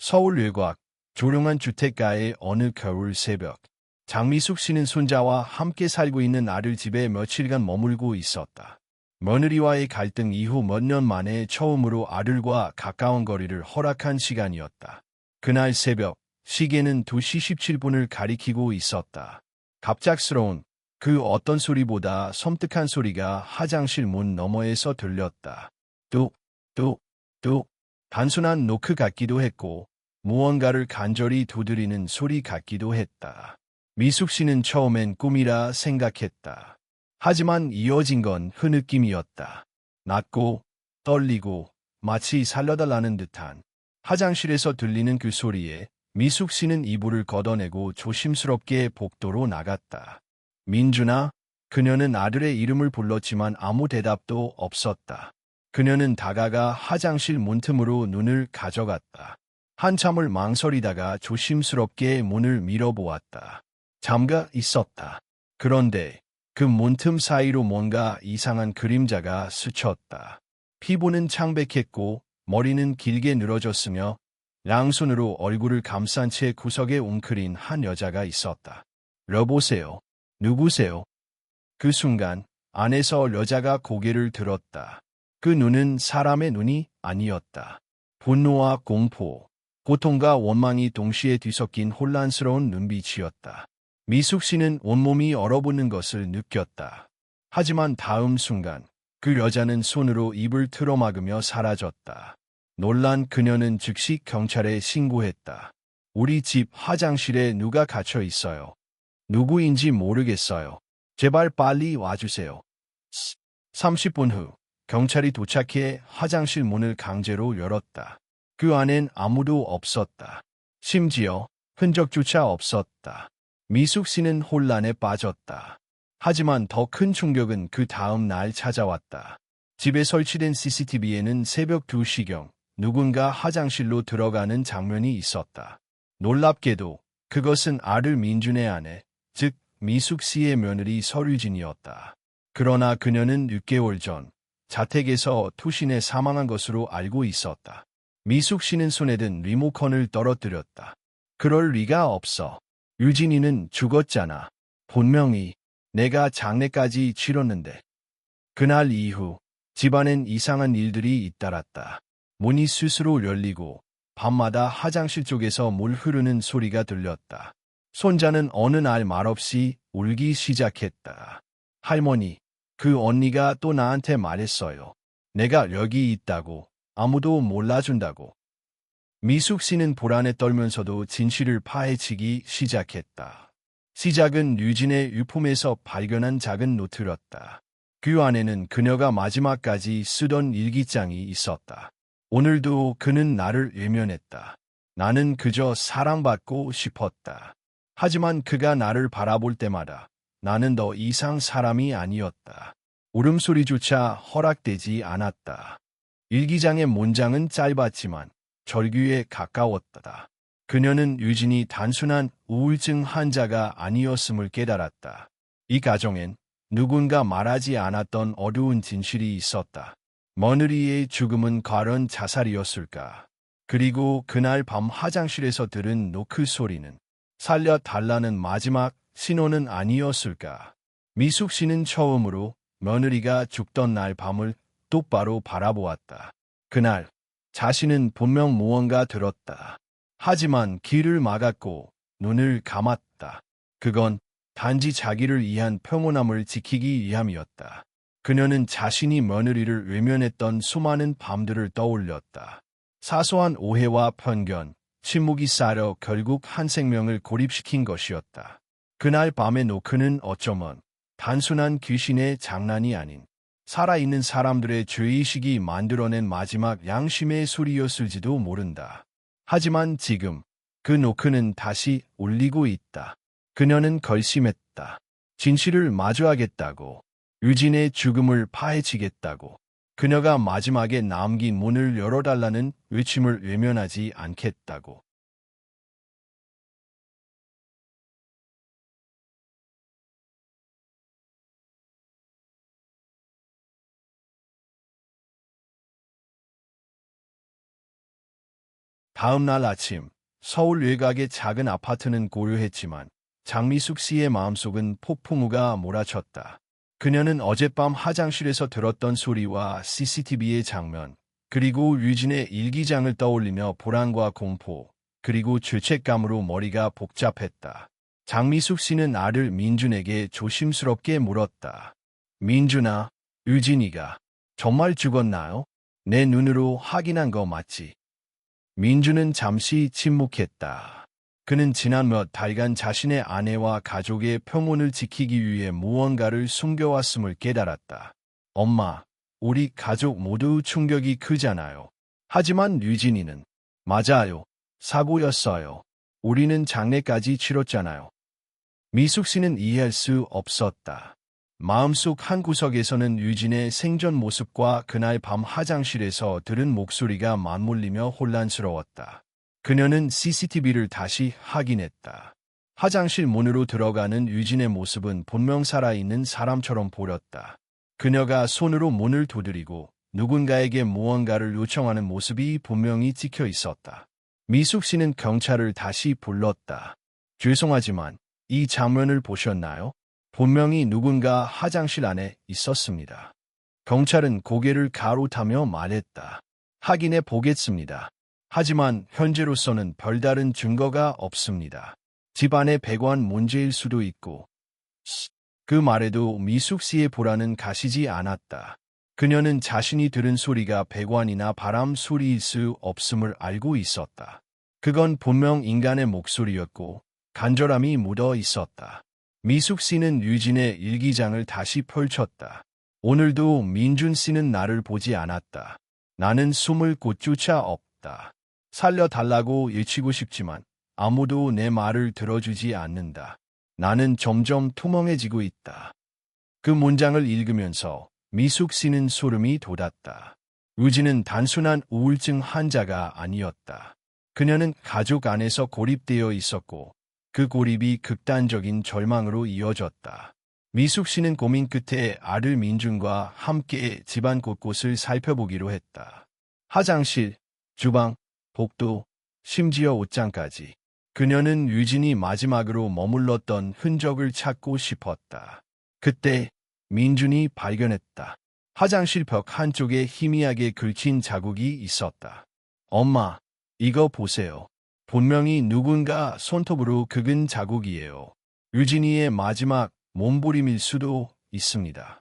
서울 외곽, 조용한 주택가의 어느 겨울 새벽, 장미숙 씨는 손자와 함께 살고 있는 아들 집에 며칠간 머물고 있었다. 며느리와의 갈등 이후 몇 년 만에 처음으로 아들과 가까운 거리를 허락한 시간이었다. 그날 새벽, 시계는 2시 17분을 가리키고 있었다. 갑작스러운 그 어떤 소리보다 섬뜩한 소리가 화장실 문 너머에서 들렸다. 뚝, 뚝, 뚝. 단순한 노크 같기도 했고, 무언가를 간절히 두드리는 소리 같기도 했다. 미숙 씨는 처음엔 꿈이라 생각했다. 하지만 이어진 건 흐느낌이었다. 낮고 떨리고 마치 살려달라는 듯한 화장실에서 들리는 그 소리에 미숙 씨는 이불을 걷어내고 조심스럽게 복도로 나갔다. 민준아, 그녀는 아들의 이름을 불렀지만 아무 대답도 없었다. 그녀는 다가가 화장실 문틈으로 눈을 가져갔다. 한참을 망설이다가 조심스럽게 문을 밀어보았다. 잠가 있었다. 그런데 그 문틈 사이로 뭔가 이상한 그림자가 스쳤다. 피부는 창백했고 머리는 길게 늘어졌으며 양손으로 얼굴을 감싼 채 구석에 웅크린 한 여자가 있었다. 여보세요. 누구세요? 그 순간 안에서 여자가 고개를 들었다. 그 눈은 사람의 눈이 아니었다. 분노와 공포, 고통과 원망이 동시에 뒤섞인 혼란스러운 눈빛이었다. 미숙 씨는 온몸이 얼어붙는 것을 느꼈다. 하지만 다음 순간 그 여자는 손으로 입을 틀어막으며 사라졌다. 놀란 그녀는 즉시 경찰에 신고했다. 우리 집 화장실에 누가 갇혀 있어요. 누구인지 모르겠어요. 제발 빨리 와주세요. 30분 후 경찰이 도착해 화장실 문을 강제로 열었다. 그 안엔 아무도 없었다. 심지어 흔적조차 없었다. 미숙 씨는 혼란에 빠졌다. 하지만 더 큰 충격은 그 다음 날 찾아왔다. 집에 설치된 CCTV에는 새벽 2시경 누군가 화장실로 들어가는 장면이 있었다. 놀랍게도 그것은 아들 민준의 아내, 즉 미숙 씨의 며느리 서류진이었다. 그러나 그녀는 6개월 전 자택에서 투신해 사망한 것으로 알고 있었다. 미숙 씨는 손에 든 리모컨을 떨어뜨렸다. 그럴 리가 없어. 유진이는 죽었잖아. 분명히 내가 장례까지 치렀는데. 그날 이후 집안엔 이상한 일들이 잇따랐다. 문이 스스로 열리고 밤마다 화장실 쪽에서 물 흐르는 소리가 들렸다. 손자는 어느 날 말없이 울기 시작했다. 할머니, 그 언니가 또 나한테 말했어요. 내가 여기 있다고, 아무도 몰라준다고. 미숙 씨는 불안에 떨면서도 진실을 파헤치기 시작했다. 시작은 유진의 유품에서 발견한 작은 노트였다. 그 안에는 그녀가 마지막까지 쓰던 일기장이 있었다. 오늘도 그는 나를 외면했다. 나는 그저 사랑받고 싶었다. 하지만 그가 나를 바라볼 때마다 나는 더 이상 사람이 아니었다. 울음소리조차 허락되지 않았다. 일기장의 문장은 짧았지만 절규에 가까웠다. 그녀는 유진이 단순한 우울증 환자가 아니었음을 깨달았다. 이 가정엔 누군가 말하지 않았던 어두운 진실이 있었다. 며느리의 죽음은 과연 자살이었을까? 그리고 그날 밤 화장실에서 들은 노크 소리는 살려달라는 마지막 신호는 아니었을까? 미숙 씨는 처음으로 며느리가 죽던 날 밤을 똑바로 바라보았다. 그날 자신은 분명 무언가 들었다. 하지만 귀를 막았고 눈을 감았다. 그건 단지 자기를 위한 평온함을 지키기 위함이었다. 그녀는 자신이 며느리를 외면했던 수많은 밤들을 떠올렸다. 사소한 오해와 편견, 침묵이 쌓여 결국 한 생명을 고립시킨 것이었다. 그날 밤의 노크는 어쩌면 단순한 귀신의 장난이 아닌 살아있는 사람들의 죄의식이 만들어낸 마지막 양심의 소리였을지도 모른다. 하지만 지금 그 노크는 다시 울리고 있다. 그녀는 결심했다. 진실을 마주하겠다고. 유진의 죽음을 파헤치겠다고. 그녀가 마지막에 남긴 문을 열어달라는 외침을 외면하지 않겠다고. 다음 날 아침 서울 외곽의 작은 아파트는 고요했지만 장미숙 씨의 마음속은 폭풍우가 몰아쳤다. 그녀는 어젯밤 화장실에서 들었던 소리와 CCTV의 장면, 그리고 유진의 일기장을 떠올리며 불안과 공포, 그리고 죄책감으로 머리가 복잡했다. 장미숙 씨는 아들 민준에게 조심스럽게 물었다. 민준아, 유진이가 정말 죽었나요? 내 눈으로 확인한 거 맞지? 민준은 잠시 침묵했다. 그는 지난 몇 달간 자신의 아내와 가족의 평온을 지키기 위해 무언가를 숨겨왔음을 깨달았다. 엄마, 우리 가족 모두 충격이 크잖아요. 하지만 유진이는 맞아요. 사고였어요. 우리는 장례까지 치렀잖아요. 미숙 씨는 이해할 수 없었다. 마음속 한구석에서는 유진의 생전 모습과 그날 밤 화장실에서 들은 목소리가 맞물리며 혼란스러웠다. 그녀는 CCTV를 다시 확인했다. 화장실 문으로 들어가는 유진의 모습은 분명 살아있는 사람처럼 보였다. 그녀가 손으로 문을 두드리고 누군가에게 무언가를 요청하는 모습이 분명히 찍혀 있었다. 미숙 씨는 경찰을 다시 불렀다. 죄송하지만 이 장면을 보셨나요? 분명히 누군가 화장실 안에 있었습니다. 경찰은 고개를 가로타며 말했다. 확인해 보겠습니다. 하지만 현재로서는 별다른 증거가 없습니다. 집안의 배관 문제일 수도 있고. 그 말에도 미숙 씨의 보라는 가시지 않았다. 그녀는 자신이 들은 소리가 배관이나 바람 소리일 수 없음을 알고 있었다. 그건 분명 인간의 목소리였고 간절함이 묻어 있었다. 미숙 씨는 유진의 일기장을 다시 펼쳤다. 오늘도 민준 씨는 나를 보지 않았다. 나는 숨을 곳조차 없다. 살려달라고 외치고 싶지만 아무도 내 말을 들어주지 않는다. 나는 점점 투명해지고 있다. 그 문장을 읽으면서 미숙 씨는 소름이 돋았다. 유진은 단순한 우울증 환자가 아니었다. 그녀는 가족 안에서 고립되어 있었고 그 고립이 극단적인 절망으로 이어졌다. 미숙 씨는 고민 끝에 아들 민준과 함께 집안 곳곳을 살펴보기로 했다. 화장실, 주방, 복도, 심지어 옷장까지. 그녀는 유진이 마지막으로 머물렀던 흔적을 찾고 싶었다. 그때 민준이 발견했다. 화장실 벽 한쪽에 희미하게 긁힌 자국이 있었다. 엄마, 이거 보세요. 분명히 누군가 손톱으로 긁은 자국이에요. 유진이의 마지막 몸부림일 수도 있습니다.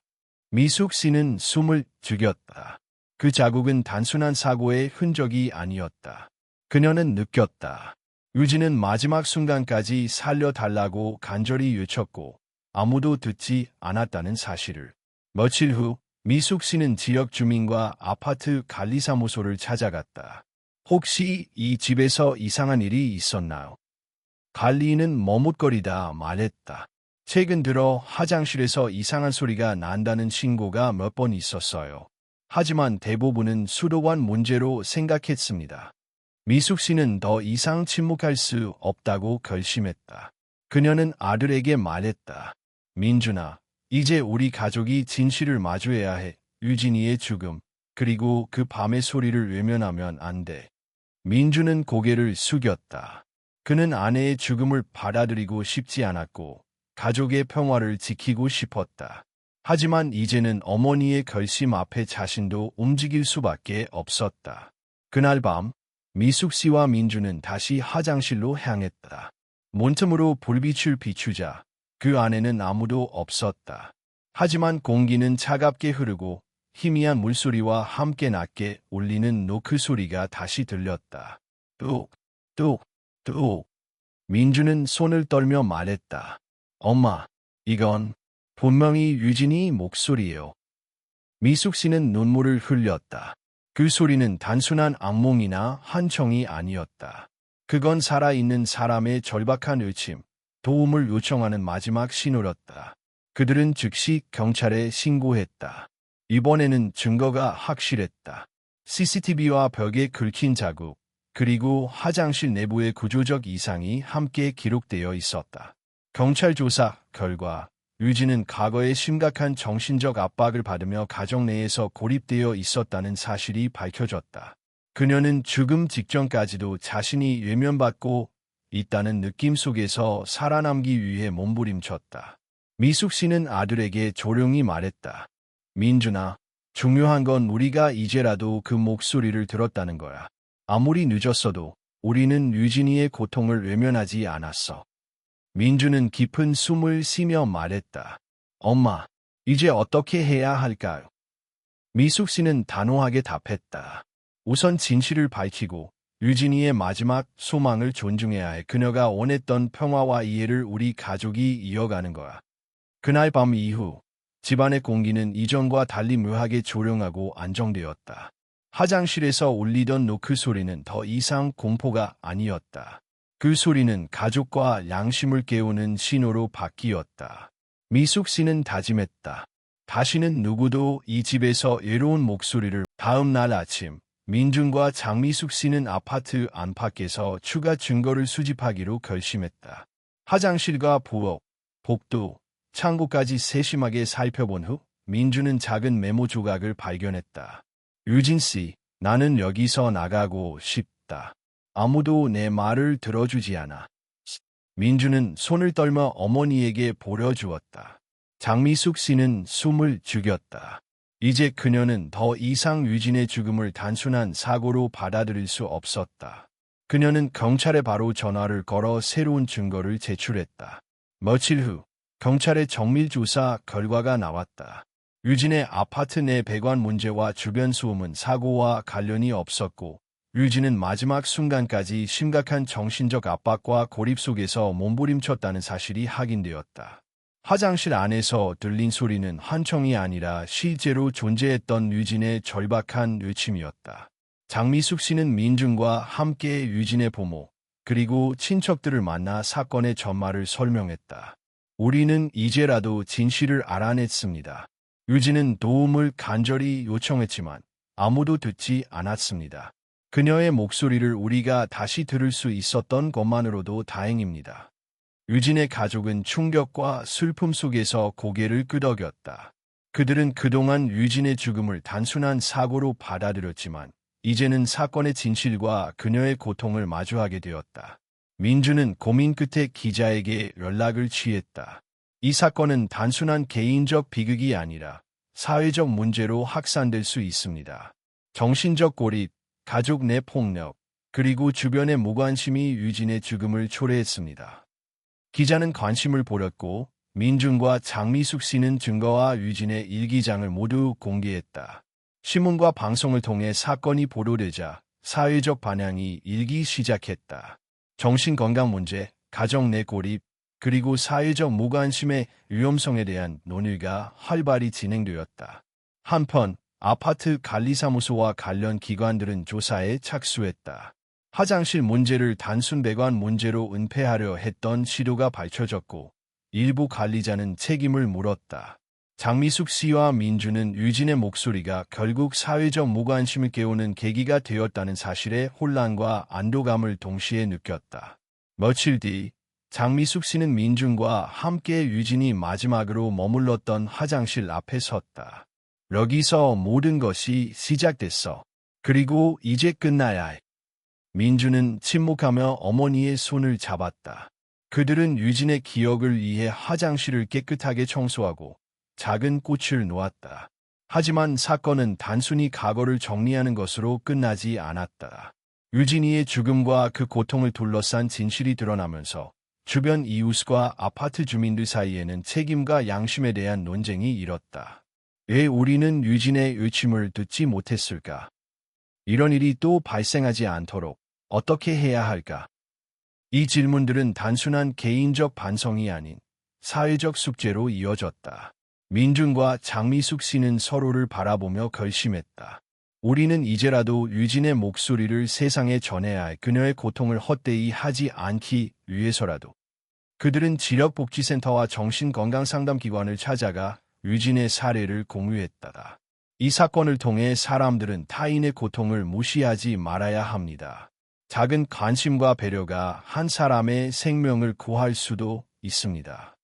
미숙 씨는 숨을 죽였다. 그 자국은 단순한 사고의 흔적이 아니었다. 그녀는 느꼈다. 유진은 마지막 순간까지 살려달라고 간절히 외쳤고 아무도 듣지 않았다는 사실을. 며칠 후 미숙 씨는 지역 주민과 아파트 관리사무소를 찾아갔다. 혹시 이 집에서 이상한 일이 있었나요? 관리인은 머뭇거리다 말했다. 최근 들어 화장실에서 이상한 소리가 난다는 신고가 몇 번 있었어요. 하지만 대부분은 수도관 문제로 생각했습니다. 미숙 씨는 더 이상 침묵할 수 없다고 결심했다. 그녀는 아들에게 말했다. 민준아, 이제 우리 가족이 진실을 마주해야 해. 유진이의 죽음, 그리고 그 밤의 소리를 외면하면 안 돼. 민준은 고개를 숙였다. 그는 아내의 죽음을 받아들이고 싶지 않았고 가족의 평화를 지키고 싶었다. 하지만 이제는 어머니의 결심 앞에 자신도 움직일 수밖에 없었다. 그날 밤 미숙 씨와 민준은 다시 화장실로 향했다. 문틈으로 불빛을 비추자 그 안에는 아무도 없었다. 하지만 공기는 차갑게 흐르고 희미한 물소리와 함께 낮게 울리는 노크 소리가 다시 들렸다. 뚝, 뚝, 뚝. 민준은 손을 떨며 말했다. 엄마, 이건 분명히 유진이 목소리예요. 미숙 씨는 눈물을 흘렸다. 그 소리는 단순한 악몽이나 환청이 아니었다. 그건 살아있는 사람의 절박한 의심, 도움을 요청하는 마지막 신호였다. 그들은 즉시 경찰에 신고했다. 이번에는 증거가 확실했다. CCTV와 벽에 긁힌 자국, 그리고 화장실 내부의 구조적 이상이 함께 기록되어 있었다. 경찰 조사 결과 유진은 과거에 심각한 정신적 압박을 받으며 가정 내에서 고립되어 있었다는 사실이 밝혀졌다. 그녀는 죽음 직전까지도 자신이 외면받고 있다는 느낌 속에서 살아남기 위해 몸부림쳤다. 미숙 씨는 아들에게 조용히 말했다. 민준아, 중요한 건 우리가 이제라도 그 목소리를 들었다는 거야. 아무리 늦었어도 우리는 유진이의 고통을 외면하지 않았어. 민주는 깊은 숨을 쉬며 말했다. 엄마, 이제 어떻게 해야 할까요? 미숙 씨는 단호하게 답했다. 우선 진실을 밝히고 유진이의 마지막 소망을 존중해야 해. 그녀가 원했던 평화와 이해를 우리 가족이 이어가는 거야. 그날 밤 이후 집안의 공기는 이전과 달리 묘하게 조용하고 안정되었다. 화장실에서 울리던 노크 소리는 더 이상 공포가 아니었다. 그 소리는 가족과 양심을 깨우는 신호로 바뀌었다. 미숙 씨는 다짐했다. 다시는 누구도 이 집에서 외로운 목소리를. 다음 날 아침 민준과 장미숙 씨는 아파트 안팎에서 추가 증거를 수집하기로 결심했다. 화장실과 부엌, 복도, 창고까지 세심하게 살펴본 후 민준은 작은 메모 조각을 발견했다. 유진 씨, 나는 여기서 나가고 싶다. 아무도 내 말을 들어주지 않아. 민준은 손을 떨며 어머니에게 보여주었다. 장미숙 씨는 숨을 죽였다. 이제 그녀는 더 이상 유진의 죽음을 단순한 사고로 받아들일 수 없었다. 그녀는 경찰에 바로 전화를 걸어 새로운 증거를 제출했다. 며칠 후 경찰의 정밀조사 결과가 나왔다. 유진의 아파트 내 배관 문제와 주변 소음은 사고와 관련이 없었고 유진은 마지막 순간까지 심각한 정신적 압박과 고립 속에서 몸부림쳤다는 사실이 확인되었다. 화장실 안에서 들린 소리는 환청이 아니라 실제로 존재했던 유진의 절박한 외침이었다. 장미숙 씨는 민준과 함께 유진의 부모, 그리고 친척들을 만나 사건의 전말을 설명했다. 우리는 이제라도 진실을 알아냈습니다. 유진은 도움을 간절히 요청했지만 아무도 듣지 않았습니다. 그녀의 목소리를 우리가 다시 들을 수 있었던 것만으로도 다행입니다. 유진의 가족은 충격과 슬픔 속에서 고개를 끄덕였다. 그들은 그동안 유진의 죽음을 단순한 사고로 받아들였지만 이제는 사건의 진실과 그녀의 고통을 마주하게 되었다. 민주는 고민 끝에 기자에게 연락을 취했다. 이 사건은 단순한 개인적 비극이 아니라 사회적 문제로 확산될 수 있습니다. 정신적 고립, 가족 내 폭력, 그리고 주변의 무관심이 유진의 죽음을 초래했습니다. 기자는 관심을 보였고 민준과 장미숙 씨는 증거와 유진의 일기장을 모두 공개했다. 신문과 방송을 통해 사건이 보도되자 사회적 반향이 일기 시작했다. 정신건강 문제, 가정 내 고립, 그리고 사회적 무관심의 위험성에 대한 논의가 활발히 진행되었다. 한편 아파트 관리사무소와 관련 기관들은 조사에 착수했다. 화장실 문제를 단순 배관 문제로 은폐하려 했던 시도가 밝혀졌고 일부 관리자는 책임을 물었다. 장미숙 씨와 민주는 유진의 목소리가 결국 사회적 무관심을 깨우는 계기가 되었다는 사실에 혼란과 안도감을 동시에 느꼈다. 며칠 뒤 장미숙 씨는 민준과 함께 유진이 마지막으로 머물렀던 화장실 앞에 섰다. 여기서 모든 것이 시작됐어. 그리고 이제 끝나야 해. 민주는 침묵하며 어머니의 손을 잡았다. 그들은 유진의 기억을 위해 화장실을 깨끗하게 청소하고 작은 꽃을 놓았다. 하지만 사건은 단순히 과거를 정리하는 것으로 끝나지 않았다. 유진이의 죽음과 그 고통을 둘러싼 진실이 드러나면서 주변 이웃과 아파트 주민들 사이에는 책임과 양심에 대한 논쟁이 일었다. 왜 우리는 유진의 외침을 듣지 못했을까? 이런 일이 또 발생하지 않도록 어떻게 해야 할까? 이 질문들은 단순한 개인적 반성이 아닌 사회적 숙제로 이어졌다. 민준과 장미숙 씨는 서로를 바라보며 결심했다. 우리는 이제라도 유진의 목소리를 세상에 전해야 할 그녀의 고통을 헛되이 하지 않기 위해서라도. 그들은 지역복지센터와 정신건강상담기관을 찾아가 유진의 사례를 공유했다. 이 사건을 통해 사람들은 타인의 고통을 무시하지 말아야 합니다. 작은 관심과 배려가 한 사람의 생명을 구할 수도 있습니다.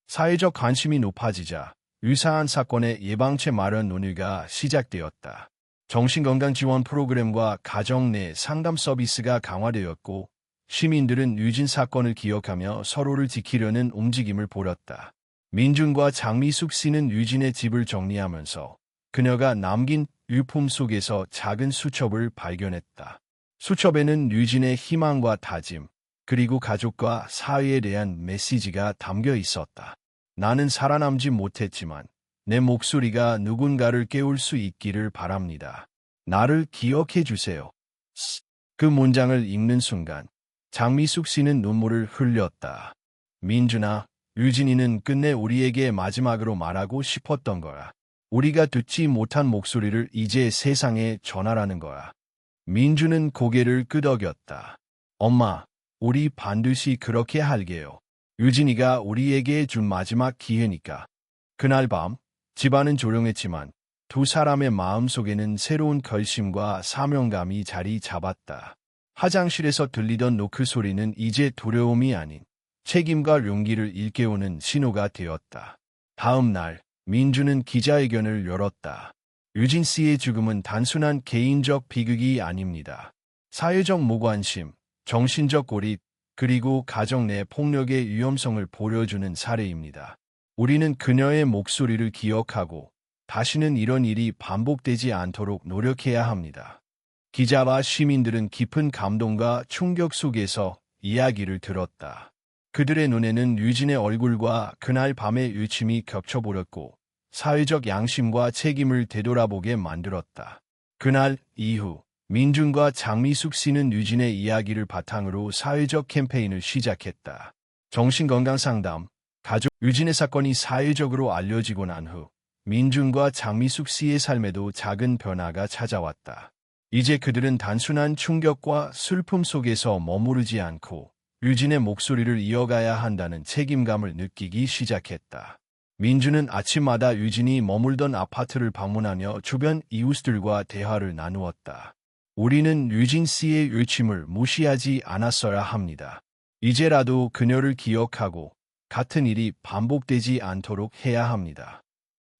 사회적 관심이 높아지자 유사한 사건의 예방책 마련 논의가 시작되었다. 정신건강 지원 프로그램과 가정 내 상담 서비스가 강화되었고 시민들은 유진 사건을 기억하며 서로를 지키려는 움직임을 보였다. 민준과 장미숙 씨는 유진의 집을 정리하면서 그녀가 남긴 유품 속에서 작은 수첩을 발견했다. 수첩에는 유진의 희망과 다짐, 그리고 가족과 사회에 대한 메시지가 담겨 있었다. 나는 살아남지 못했지만 내 목소리가 누군가를 깨울 수 있기를 바랍니다. 나를 기억해 주세요. 그 문장을 읽는 순간 장미숙 씨는 눈물을 흘렸다. 민준아, 유진이는 끝내 우리에게 마지막으로 말하고 싶었던 거야. 우리가 듣지 못한 목소리를 이제 세상에 전하라는 거야. 민준은 고개를 끄덕였다. 엄마, 우리 반드시 그렇게 할게요. 유진이가 우리에게 준 마지막 기회니까. 그날 밤, 집안은 조용했지만 두 사람의 마음속에는 새로운 결심과 사명감이 자리 잡았다. 화장실에서 들리던 노크 소리는 이제 두려움이 아닌 책임과 용기를 일깨우는 신호가 되었다. 다음 날, 민준은 기자회견을 열었다. 유진 씨의 죽음은 단순한 개인적 비극이 아닙니다. 사회적 무관심, 정신적 고립, 그리고 가정 내 폭력의 위험성을 보여주는 사례입니다. 우리는 그녀의 목소리를 기억하고 다시는 이런 일이 반복되지 않도록 노력해야 합니다. 기자와 시민들은 깊은 감동과 충격 속에서 이야기를 들었다. 그들의 눈에는 유진의 얼굴과 그날 밤의 유침이 겹쳐버렸고 사회적 양심과 책임을 되돌아보게 만들었다. 그날 이후 민준과 장미숙 씨는 유진의 이야기를 바탕으로 사회적 캠페인을 시작했다. 정신건강 상담, 가족, 유진의 사건이 사회적으로 알려지고 난 후 민준과 장미숙 씨의 삶에도 작은 변화가 찾아왔다. 이제 그들은 단순한 충격과 슬픔 속에서 머무르지 않고 유진의 목소리를 이어가야 한다는 책임감을 느끼기 시작했다. 민준은 아침마다 유진이 머물던 아파트를 방문하며 주변 이웃들과 대화를 나누었다. 우리는 유진 씨의 유침을 무시하지 않았어야 합니다. 이제라도 그녀를 기억하고 같은 일이 반복되지 않도록 해야 합니다.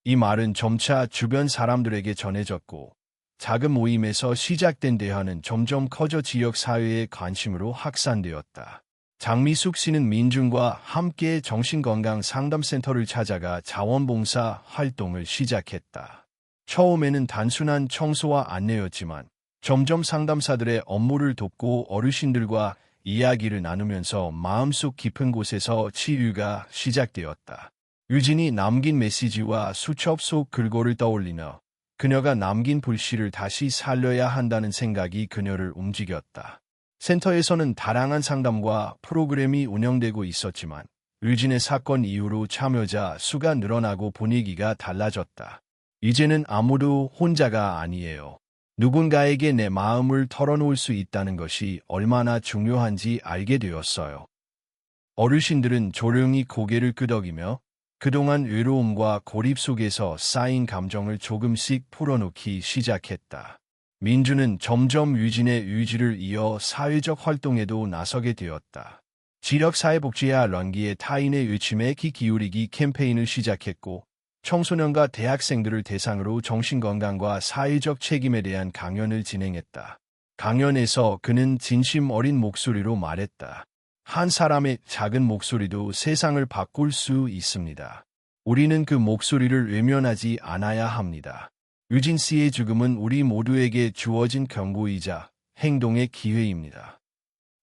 이 말은 점차 주변 사람들에게 전해졌고 작은 모임에서 시작된 대화는 점점 커져 지역 사회의 관심으로 확산되었다. 장미숙 씨는 민준과 함께 정신건강 상담센터를 찾아가 자원봉사 활동을 시작했다. 처음에는 단순한 청소와 안내였지만 점점 상담사들의 업무를 돕고 어르신들과 이야기를 나누면서 마음속 깊은 곳에서 치유가 시작되었다. 유진이 남긴 메시지와 수첩 속 글꼴을 떠올리며 그녀가 남긴 불씨를 다시 살려야 한다는 생각이 그녀를 움직였다. 센터에서는 다양한 상담과 프로그램이 운영되고 있었지만 유진의 사건 이후로 참여자 수가 늘어나고 분위기가 달라졌다. 이제는 아무도 혼자가 아니에요. 누군가에게 내 마음을 털어놓을 수 있다는 것이 얼마나 중요한지 알게 되었어요. 어르신들은 조용히 고개를 끄덕이며 그동안 외로움과 고립 속에서 쌓인 감정을 조금씩 풀어놓기 시작했다. 민준은 점점 유진의 의지를 이어 사회적 활동에도 나서게 되었다. 지역사회복지와 런기의 타인의 의침에 귀 기울이기 캠페인을 시작했고 청소년과 대학생들을 대상으로 정신건강과 사회적 책임에 대한 강연을 진행했다. 강연에서 그는 진심 어린 목소리로 말했다. 한 사람의 작은 목소리도 세상을 바꿀 수 있습니다. 우리는 그 목소리를 외면하지 않아야 합니다. 유진 씨의 죽음은 우리 모두에게 주어진 경고이자 행동의 기회입니다.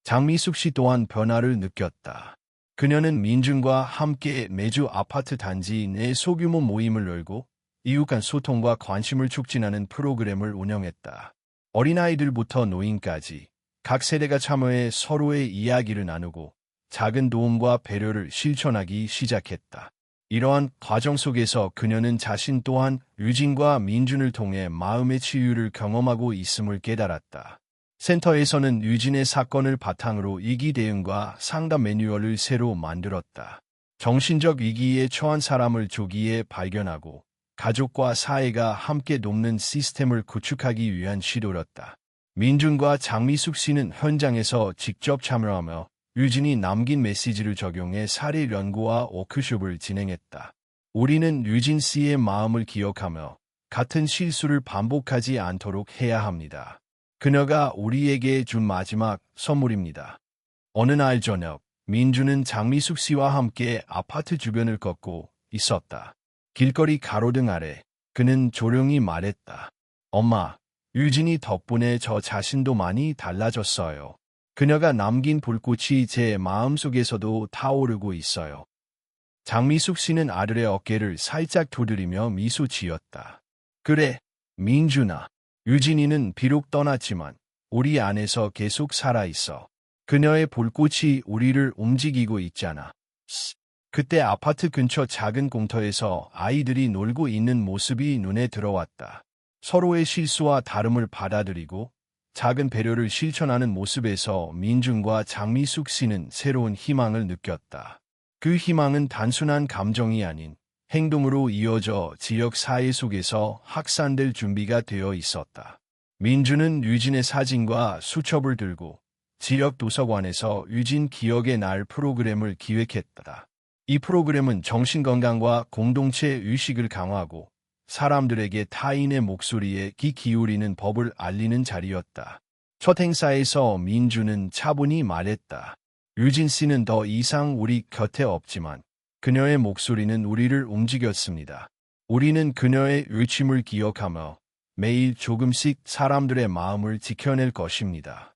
장미숙 씨 또한 변화를 느꼈다. 그녀는 민준과 함께 매주 아파트 단지 내 소규모 모임을 열고 이웃 간 소통과 관심을 촉진하는 프로그램을 운영했다. 어린아이들부터 노인까지 각 세대가 참여해 서로의 이야기를 나누고 작은 도움과 배려를 실천하기 시작했다. 이러한 과정 속에서 그녀는 자신 또한 유진과 민준을 통해 마음의 치유를 경험하고 있음을 깨달았다. 센터에서는 유진의 사건을 바탕으로 위기 대응과 상담 매뉴얼을 새로 만들었다. 정신적 위기에 처한 사람을 조기에 발견하고 가족과 사회가 함께 돕는 시스템을 구축하기 위한 시도였다. 민준과 장미숙 씨는 현장에서 직접 참여하며 유진이 남긴 메시지를 적용해 사례 연구와 워크숍을 진행했다. 우리는 유진 씨의 마음을 기억하며 같은 실수를 반복하지 않도록 해야 합니다. 그녀가 우리에게 준 마지막 선물입니다. 어느 날 저녁, 민주는 장미숙 씨와 함께 아파트 주변을 걷고 있었다. 길거리 가로등 아래 그는 조용히 말했다. 엄마, 유진이 덕분에 저 자신도 많이 달라졌어요. 그녀가 남긴 불꽃이 제 마음속에서도 타오르고 있어요. 장미숙 씨는 아들의 어깨를 살짝 두드리며 미소 지었다. 그래, 민준아. 유진이는 비록 떠났지만 우리 안에서 계속 살아있어. 그녀의 불꽃이 우리를 움직이고 있잖아. 그때 아파트 근처 작은 공터에서 아이들이 놀고 있는 모습이 눈에 들어왔다. 서로의 실수와 다름을 받아들이고 작은 배려를 실천하는 모습에서 민준과 장미숙 씨는 새로운 희망을 느꼈다. 그 희망은 단순한 감정이 아닌 행동으로 이어져 지역 사회 속에서 확산될 준비가 되어 있었다. 민준은 유진의 사진과 수첩을 들고 지역 도서관에서 유진 기억의 날 프로그램을 기획했다. 이 프로그램은 정신건강과 공동체 의식을 강화하고 사람들에게 타인의 목소리에 귀 기울이는 법을 알리는 자리였다. 첫 행사에서 민준은 차분히 말했다. 유진 씨는 더 이상 우리 곁에 없지만 그녀의 목소리는 우리를 움직였습니다. 우리는 그녀의 의침을 기억하며 매일 조금씩 사람들의 마음을 지켜낼 것입니다.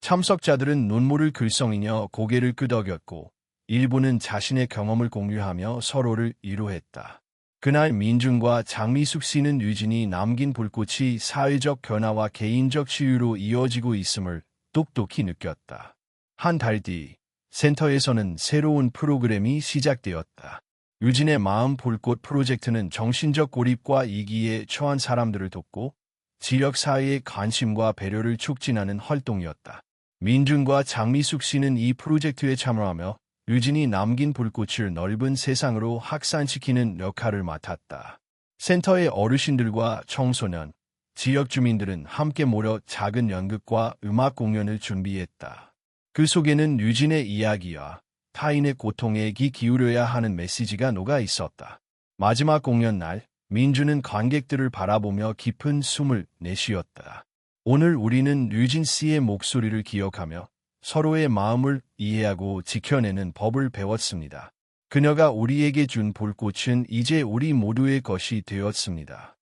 참석자들은 눈물을 글썽이며 고개를 끄덕였고 일부는 자신의 경험을 공유하며 서로를 위로했다. 그날 민준과 장미숙 씨는 유진이 남긴 불꽃이 사회적 변화와 개인적 치유로 이어지고 있음을 똑똑히 느꼈다. 한 달 뒤 센터에서는 새로운 프로그램이 시작되었다. 유진의 마음 불꽃 프로젝트는 정신적 고립과 이기에 처한 사람들을 돕고 지역 사회의 관심과 배려를 촉진하는 활동이었다. 민준과 장미숙 씨는 이 프로젝트에 참여하며 유진이 남긴 불꽃을 넓은 세상으로 확산시키는 역할을 맡았다. 센터의 어르신들과 청소년, 지역 주민들은 함께 모여 작은 연극과 음악 공연을 준비했다. 그 속에는 유진의 이야기와 타인의 고통에 귀 기울여야 하는 메시지가 녹아 있었다. 마지막 공연 날, 민준은 관객들을 바라보며 깊은 숨을 내쉬었다. 오늘 우리는 유진 씨의 목소리를 기억하며 서로의 마음을 이해하고 지켜내는 법을 배웠습니다. 그녀가 우리에게 준 불꽃은 이제 우리 모두의 것이 되었습니다.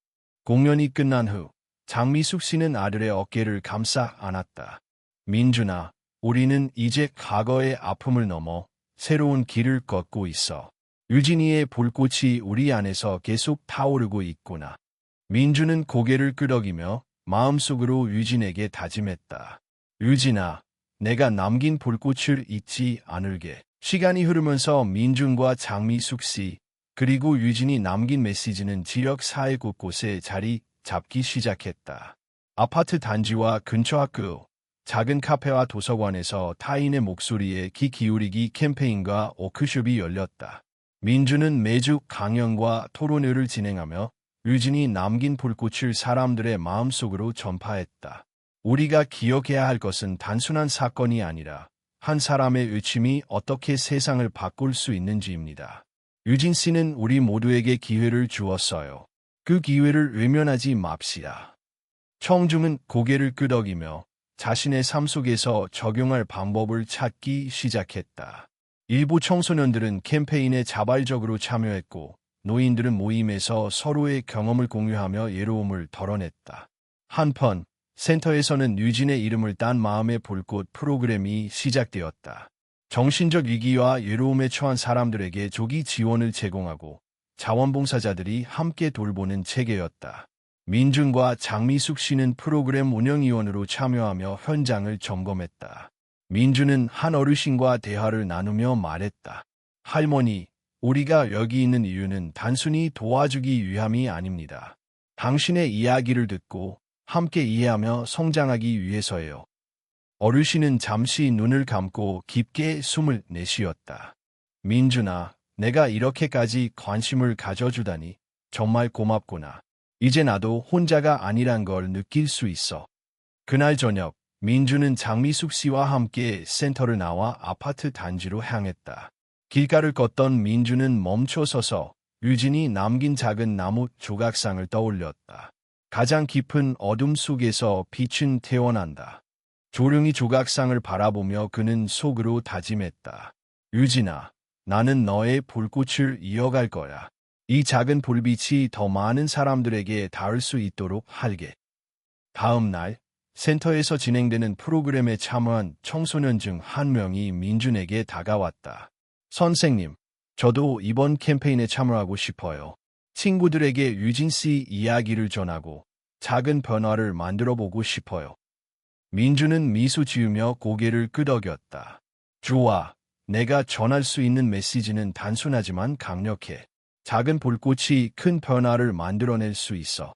공연이 끝난 후 장미숙 씨는 아들의 어깨를 감싸 안았다. 민준아, 우리는 이제 과거의 아픔을 넘어 새로운 길을 걷고 있어. 유진이의 불꽃이 우리 안에서 계속 타오르고 있구나. 민준은 고개를 끄덕이며 마음속으로 유진에게 다짐했다. 유진아, 내가 남긴 불꽃을 잊지 않을게. 시간이 흐르면서 민준과 장미숙 씨, 그리고 유진이 남긴 메시지는 지역 사회 곳곳에 자리 잡기 시작했다. 아파트 단지와 근처 학교, 작은 카페와 도서관에서 타인의 목소리에 귀 기울이기 캠페인과 워크숍이 열렸다. 민준은 매주 강연과 토론회를 진행하며 유진이 남긴 불꽃을 사람들의 마음속으로 전파했다. 우리가 기억해야 할 것은 단순한 사건이 아니라 한 사람의 의침이 어떻게 세상을 바꿀 수 있는지입니다. 유진 씨는 우리 모두에게 기회를 주었어요. 그 기회를 외면하지 맙시다. 청중은 고개를 끄덕이며 자신의 삶 속에서 적용할 방법을 찾기 시작했다. 일부 청소년들은 캠페인에 자발적으로 참여했고 노인들은 모임에서 서로의 경험을 공유하며 외로움을 덜어냈다. 한편 센터에서는 유진의 이름을 딴 마음의 불꽃 프로그램이 시작되었다. 정신적 위기와 외로움에 처한 사람들에게 조기 지원을 제공하고 자원봉사자들이 함께 돌보는 체계였다. 민준과 장미숙 씨는 프로그램 운영위원으로 참여하며 현장을 점검했다. 민준은 한 어르신과 대화를 나누며 말했다. 할머니, 우리가 여기 있는 이유는 단순히 도와주기 위함이 아닙니다. 당신의 이야기를 듣고 함께 이해하며 성장하기 위해서예요. 어르신은 잠시 눈을 감고 깊게 숨을 내쉬었다. 민준아, 내가 이렇게까지 관심을 가져주다니 정말 고맙구나. 이제 나도 혼자가 아니란 걸 느낄 수 있어. 그날 저녁, 민준은 장미숙 씨와 함께 센터를 나와 아파트 단지로 향했다. 길가를 걷던 민준은 멈춰서서 유진이 남긴 작은 나무 조각상을 떠올렸다. 가장 깊은 어둠 속에서 빛은 태어난다. 조용히 조각상을 바라보며 그는 속으로 다짐했다. 유진아, 나는 너의 불꽃을 이어갈 거야. 이 작은 불빛이 더 많은 사람들에게 닿을 수 있도록 할게. 다음 날, 센터에서 진행되는 프로그램에 참여한 청소년 중 한 명이 민준에게 다가왔다. 선생님, 저도 이번 캠페인에 참여하고 싶어요. 친구들에게 유진 씨 이야기를 전하고 작은 변화를 만들어 보고 싶어요. 민준은 미소 지으며 고개를 끄덕였다. 좋아. 내가 전할 수 있는 메시지는 단순하지만 강력해. 작은 불꽃이 큰 변화를 만들어낼 수 있어.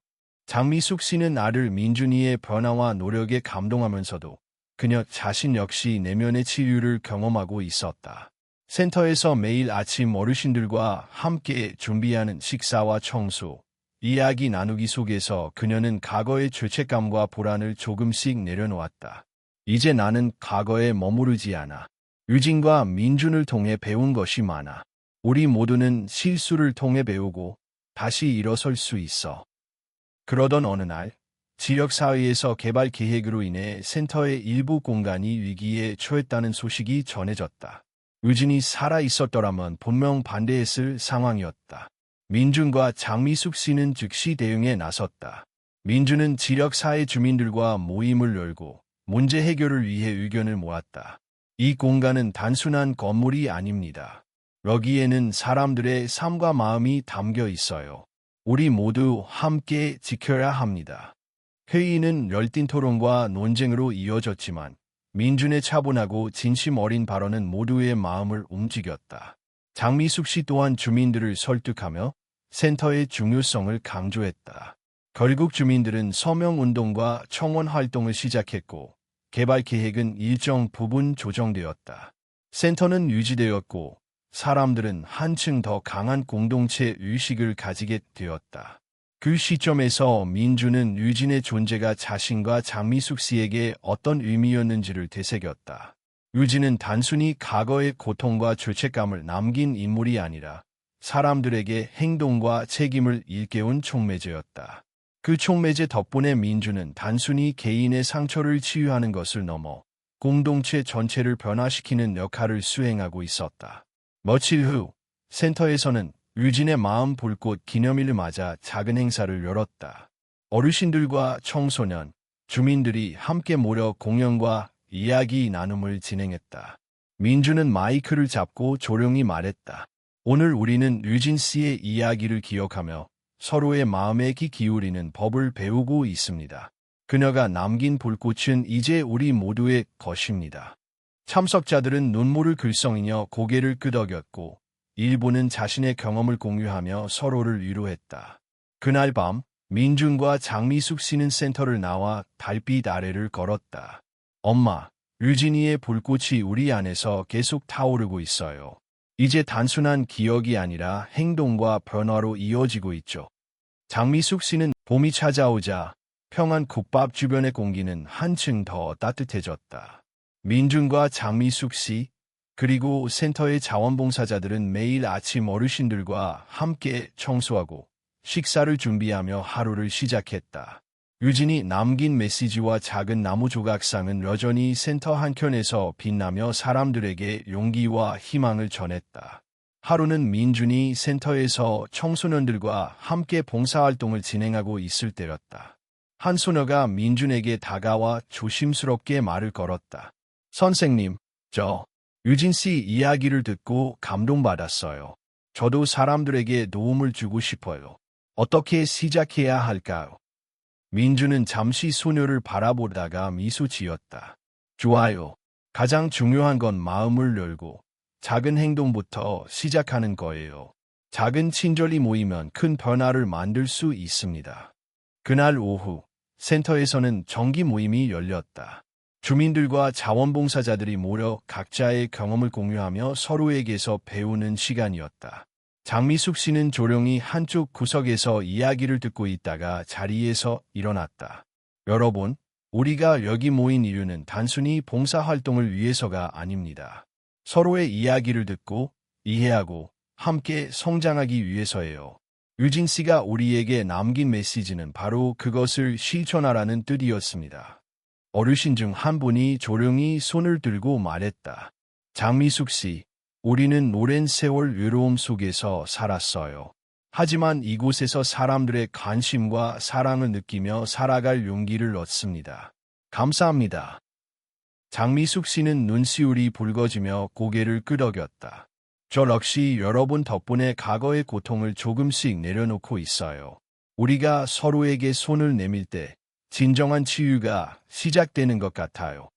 장미숙 씨는 아들 민준이의 변화와 노력에 감동하면서도 그녀 자신 역시 내면의 치유를 경험하고 있었다. 센터에서 매일 아침 어르신들과 함께 준비하는 식사와 청소, 이야기 나누기 속에서 그녀는 과거의 죄책감과 불안을 조금씩 내려놓았다. 이제 나는 과거에 머무르지 않아. 유진과 민준을 통해 배운 것이 많아. 우리 모두는 실수를 통해 배우고 다시 일어설 수 있어. 그러던 어느 날, 지역사회에서 개발 계획으로 인해 센터의 일부 공간이 위기에 처했다는 소식이 전해졌다. 유진이 살아 있었더라면 분명 반대했을 상황이었다. 민준과 장미숙 씨는 즉시 대응에 나섰다. 민준은 지역사회 주민들과 모임을 열고 문제 해결을 위해 의견을 모았다. 이 공간은 단순한 건물이 아닙니다. 여기에는 사람들의 삶과 마음이 담겨 있어요. 우리 모두 함께 지켜야 합니다. 회의는 열띤 토론과 논쟁으로 이어졌지만 민준의 차분하고 진심 어린 발언은 모두의 마음을 움직였다. 장미숙 씨 또한 주민들을 설득하며 센터의 중요성을 강조했다. 결국 주민들은 서명운동과 청원 활동을 시작했고 개발 계획은 일정 부분 조정되었다. 센터는 유지되었고 사람들은 한층 더 강한 공동체 의식을 가지게 되었다. 그 시점에서 민준은 유진의 존재가 자신과 장미숙 씨에게 어떤 의미였는지를 되새겼다. 유진은 단순히 과거의 고통과 죄책감을 남긴 인물이 아니라 사람들에게 행동과 책임을 일깨운 촉매제였다. 그 촉매제 덕분에 민준은 단순히 개인의 상처를 치유하는 것을 넘어 공동체 전체를 변화시키는 역할을 수행하고 있었다. 며칠 후 센터에서는 유진의 마음 불꽃 기념일을 맞아 작은 행사를 열었다. 어르신들과 청소년, 주민들이 함께 모여 공연과 이야기 나눔을 진행했다. 민준은 마이크를 잡고 조용히 말했다. 오늘 우리는 유진 씨의 이야기를 기억하며 서로의 마음에 귀 기울이는 법을 배우고 있습니다. 그녀가 남긴 불꽃은 이제 우리 모두의 것입니다. 참석자들은 눈물을 글썽이며 고개를 끄덕였고 일부는 자신의 경험을 공유하며 서로를 위로했다. 그날 밤 민준과 장미숙 씨는 센터를 나와 달빛 아래를 걸었다. 엄마, 유진이의 불꽃이 우리 안에서 계속 타오르고 있어요. 이제 단순한 기억이 아니라 행동과 변화로 이어지고 있죠. 장미숙 씨는 봄이 찾아오자 평안 국밥 주변의 공기는 한층 더 따뜻해졌다. 민준과 장미숙 씨, 그리고 센터의 자원봉사자들은 매일 아침 어르신들과 함께 청소하고 식사를 준비하며 하루를 시작했다. 유진이 남긴 메시지와 작은 나무 조각상은 여전히 센터 한켠에서 빛나며 사람들에게 용기와 희망을 전했다. 하루는 민준이 센터에서 청소년들과 함께 봉사활동을 진행하고 있을 때였다. 한 소녀가 민준에게 다가와 조심스럽게 말을 걸었다. 선생님, 저 유진 씨 이야기를 듣고 감동받았어요. 저도 사람들에게 도움을 주고 싶어요. 어떻게 시작해야 할까요? 민준은 잠시 소녀를 바라보다가 미소 지었다. 좋아요. 가장 중요한 건 마음을 열고 작은 행동부터 시작하는 거예요. 작은 친절이 모이면 큰 변화를 만들 수 있습니다. 그날 오후 센터에서는 정기 모임이 열렸다. 주민들과 자원봉사자들이 모여 각자의 경험을 공유하며 서로에게서 배우는 시간이었다. 장미숙 씨는 조용히 한쪽 구석에서 이야기를 듣고 있다가 자리에서 일어났다. 여러분, 우리가 여기 모인 이유는 단순히 봉사활동을 위해서가 아닙니다. 서로의 이야기를 듣고 이해하고 함께 성장하기 위해서예요. 유진 씨가 우리에게 남긴 메시지는 바로 그것을 실천하라는 뜻이었습니다. 어르신 중 한 분이 조용히 손을 들고 말했다. 장미숙 씨, 우리는 오랜 세월 외로움 속에서 살았어요. 하지만 이곳에서 사람들의 관심과 사랑을 느끼며 살아갈 용기를 얻습니다. 감사합니다. 장미숙 씨는 눈시울이 붉어지며 고개를 끄덕였다. 저 역시 여러분 덕분에 과거의 고통을 조금씩 내려놓고 있어요. 우리가 서로에게 손을 내밀 때 진정한 치유가 시작되는 것 같아요.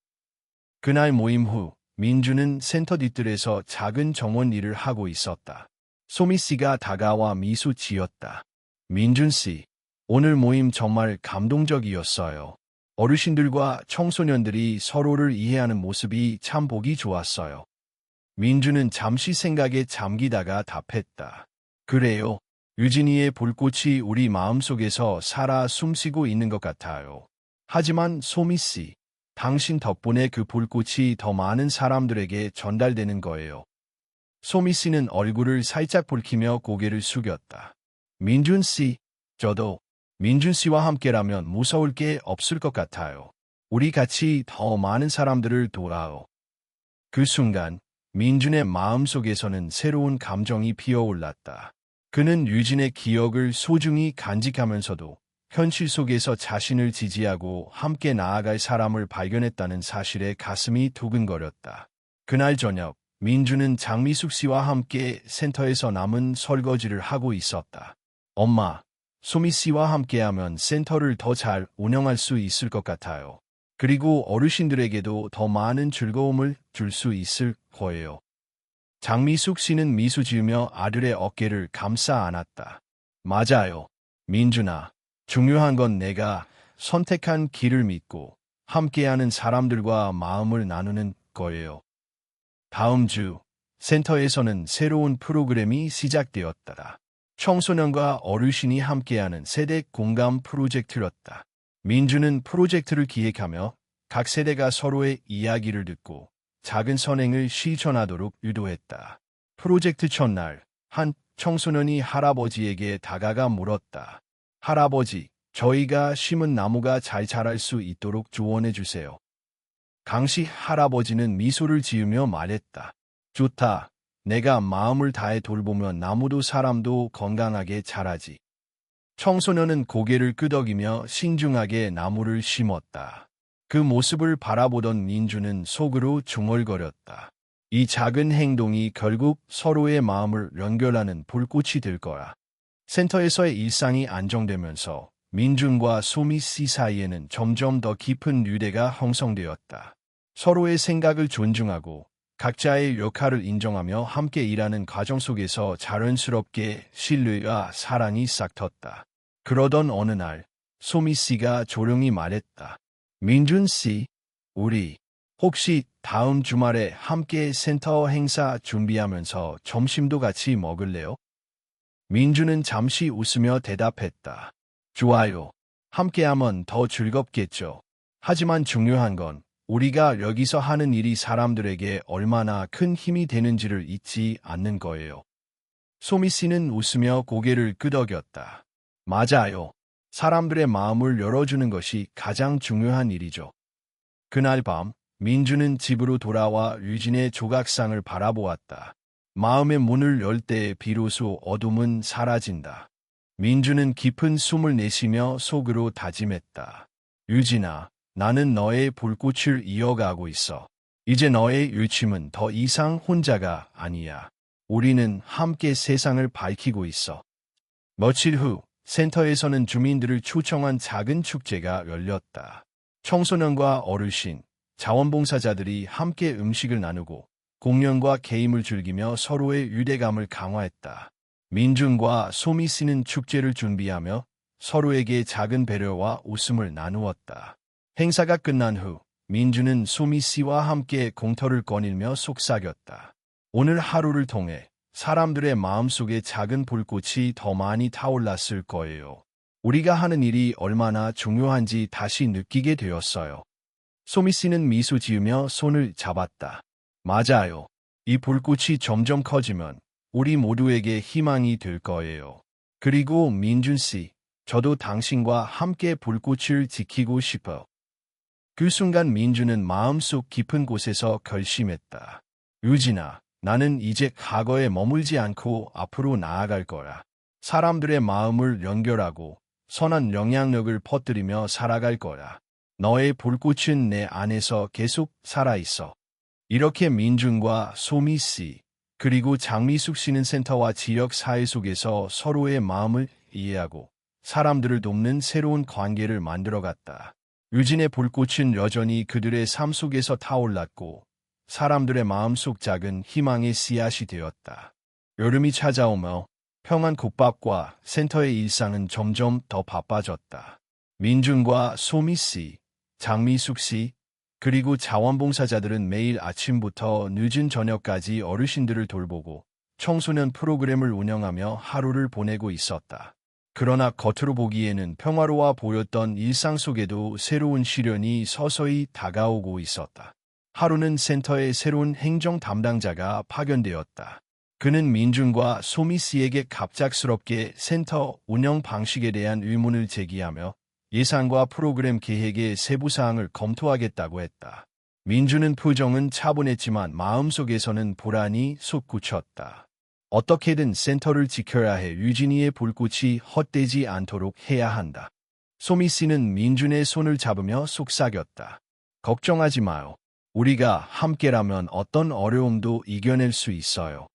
그날 모임 후 민주는 센터 뒤뜰에서 작은 정원 일을 하고 있었다. 소미 씨가 다가와 미소 지었다. 민준 씨, 오늘 모임 정말 감동적이었어요. 어르신들과 청소년들이 서로를 이해하는 모습이 참 보기 좋았어요. 민주는 잠시 생각에 잠기다가 답했다. 그래요. 유진이의 불꽃이 우리 마음속에서 살아 숨쉬고 있는 것 같아요. 하지만 소미 씨, 당신 덕분에 그 불꽃이 더 많은 사람들에게 전달되는 거예요. 소미 씨는 얼굴을 살짝 붉히며 고개를 숙였다. 민준 씨, 저도 민준 씨와 함께라면 무서울 게 없을 것 같아요. 우리 같이 더 많은 사람들을 도와요. 그 순간 민준의 마음속에서는 새로운 감정이 피어올랐다. 그는 유진의 기억을 소중히 간직하면서도 현실 속에서 자신을 지지하고 함께 나아갈 사람을 발견했다는 사실에 가슴이 두근거렸다. 그날 저녁, 민주는 장미숙 씨와 함께 센터에서 남은 설거지를 하고 있었다. 엄마, 소미 씨와 함께하면 센터를 더 잘 운영할 수 있을 것 같아요. 그리고 어르신들에게도 더 많은 즐거움을 줄 수 있을 거예요. 장미숙 씨는 미소 지으며 아들의 어깨를 감싸 안았다. 맞아요. 민준아, 중요한 건 내가 선택한 길을 믿고 함께하는 사람들과 마음을 나누는 거예요. 다음 주 센터에서는 새로운 프로그램이 시작되었다. 청소년과 어르신이 함께하는 세대 공감 프로젝트였다. 민주는 프로젝트를 기획하며 각 세대가 서로의 이야기를 듣고 작은 선행을 실천하도록 유도했다. 프로젝트 첫날, 한 청소년이 할아버지에게 다가가 물었다. 할아버지, 저희가 심은 나무가 잘 자랄 수 있도록 조언해 주세요. 강씨 할아버지는 미소를 지으며 말했다. 좋다. 내가 마음을 다해 돌보면 나무도 사람도 건강하게 자라지. 청소년은 고개를 끄덕이며 신중하게 나무를 심었다. 그 모습을 바라보던 민주는 속으로 중얼거렸다. 이 작은 행동이 결국 서로의 마음을 연결하는 불꽃이 될 거야. 센터에서의 일상이 안정되면서 민준과 소미 씨 사이에는 점점 더 깊은 유대가 형성되었다. 서로의 생각을 존중하고 각자의 역할을 인정하며 함께 일하는 과정 속에서 자연스럽게 신뢰와 사랑이 싹텄다. 그러던 어느 날, 소미 씨가 조용히 말했다. 민준 씨, 우리 혹시 다음 주말에 함께 센터 행사 준비하면서 점심도 같이 먹을래요? 민준은 잠시 웃으며 대답했다. 좋아요. 함께하면 더 즐겁겠죠. 하지만 중요한 건 우리가 여기서 하는 일이 사람들에게 얼마나 큰 힘이 되는지를 잊지 않는 거예요. 소미 씨는 웃으며 고개를 끄덕였다. 맞아요. 사람들의 마음을 열어주는 것이 가장 중요한 일이죠. 그날 밤, 민주는 집으로 돌아와 유진의 조각상을 바라보았다. 마음의 문을 열 때 비로소 어둠은 사라진다. 민주는 깊은 숨을 내쉬며 속으로 다짐했다. 유진아, 나는 너의 불꽃을 이어가고 있어. 이제 너의 일침은 더 이상 혼자가 아니야. 우리는 함께 세상을 밝히고 있어. 며칠 후 센터에서는 주민들을 초청한 작은 축제가 열렸다. 청소년과 어르신, 자원봉사자들이 함께 음식을 나누고 공연과 게임을 즐기며 서로의 유대감을 강화했다. 민준과 소미 씨는 축제를 준비하며 서로에게 작은 배려와 웃음을 나누었다. 행사가 끝난 후 민준은 소미 씨와 함께 공터를 거닐며 속삭였다. 오늘 하루를 통해 사람들의 마음속에 작은 불꽃이 더 많이 타올랐을 거예요. 우리가 하는 일이 얼마나 중요한지 다시 느끼게 되었어요. 소미 씨는 미소 지으며 손을 잡았다. 맞아요. 이 불꽃이 점점 커지면 우리 모두에게 희망이 될 거예요. 그리고 민준 씨, 저도 당신과 함께 불꽃을 지키고 싶어. 그 순간 민준은 마음속 깊은 곳에서 결심했다. 유진아, 나는 이제 과거에 머물지 않고 앞으로 나아갈 거야. 사람들의 마음을 연결하고 선한 영향력을 퍼뜨리며 살아갈 거야. 너의 불꽃은 내 안에서 계속 살아있어. 이렇게 민준과 소미 씨, 그리고 장미숙 씨는 센터와 지역 사회 속에서 서로의 마음을 이해하고 사람들을 돕는 새로운 관계를 만들어갔다. 유진의 불꽃은 여전히 그들의 삶 속에서 타올랐고 사람들의 마음속 작은 희망의 씨앗이 되었다. 여름이 찾아오며 평안국밥과 센터의 일상은 점점 더 바빠졌다. 민준과 소미 씨, 장미숙 씨, 그리고 자원봉사자들은 매일 아침부터 늦은 저녁까지 어르신들을 돌보고 청소년 프로그램을 운영하며 하루를 보내고 있었다. 그러나 겉으로 보기에는 평화로워 보였던 일상 속에도 새로운 시련이 서서히 다가오고 있었다. 하루는 센터의 새로운 행정 담당자가 파견되었다. 그는 민준과 소미 씨에게 갑작스럽게 센터 운영 방식에 대한 의문을 제기하며 예산과 프로그램 계획의 세부 사항을 검토하겠다고 했다. 민준은 표정은 차분했지만 마음속에서는 불안이 솟구쳤다. 어떻게든 센터를 지켜야 해. 유진이의 불꽃이 헛되지 않도록 해야 한다. 소미 씨는 민준의 손을 잡으며 속삭였다. 걱정하지 마요. 우리가 함께라면 어떤 어려움도 이겨낼 수 있어요.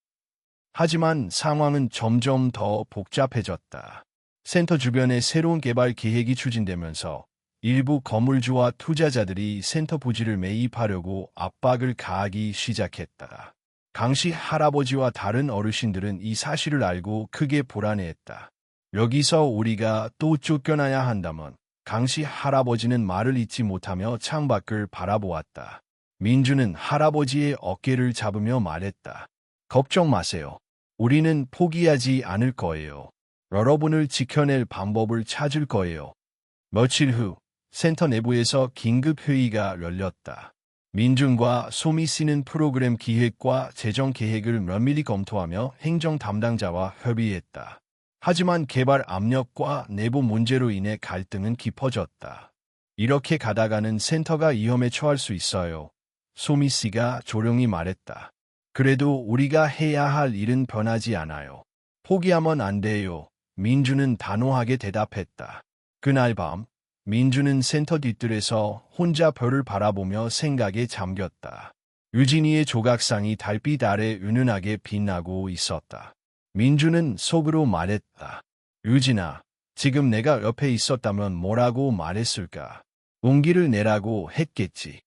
하지만 상황은 점점 더 복잡해졌다. 센터 주변에 새로운 개발 계획이 추진되면서 일부 건물주와 투자자들이 센터 부지를 매입하려고 압박을 가하기 시작했다. 강씨 할아버지와 다른 어르신들은 이 사실을 알고 크게 불안해했다. 여기서 우리가 또 쫓겨나야 한다면 강씨 할아버지는 말을 잇지 못하며 창밖을 바라보았다. 민준은 할아버지의 어깨를 잡으며 말했다. 걱정 마세요. 우리는 포기하지 않을 거예요. 여러분을 지켜낼 방법을 찾을 거예요. 며칠 후 센터 내부에서 긴급 회의가 열렸다. 민준과 소미 씨는 프로그램 기획과 재정 계획을 면밀히 검토하며 행정 담당자와 협의했다. 하지만 개발 압력과 내부 문제로 인해 갈등은 깊어졌다. 이렇게 가다가는 센터가 위험에 처할 수 있어요. 소미 씨가 조용히 말했다. 그래도 우리가 해야 할 일은 변하지 않아요. 포기하면 안 돼요. 민준은 단호하게 대답했다. 그날 밤 민준은 센터 뒤뜰에서 혼자 별을 바라보며 생각에 잠겼다. 유진이의 조각상이 달빛 아래 은은하게 빛나고 있었다. 민준은 속으로 말했다. 유진아, 지금 내가 옆에 있었다면 뭐라고 말했을까? 용기를 내라고 했겠지.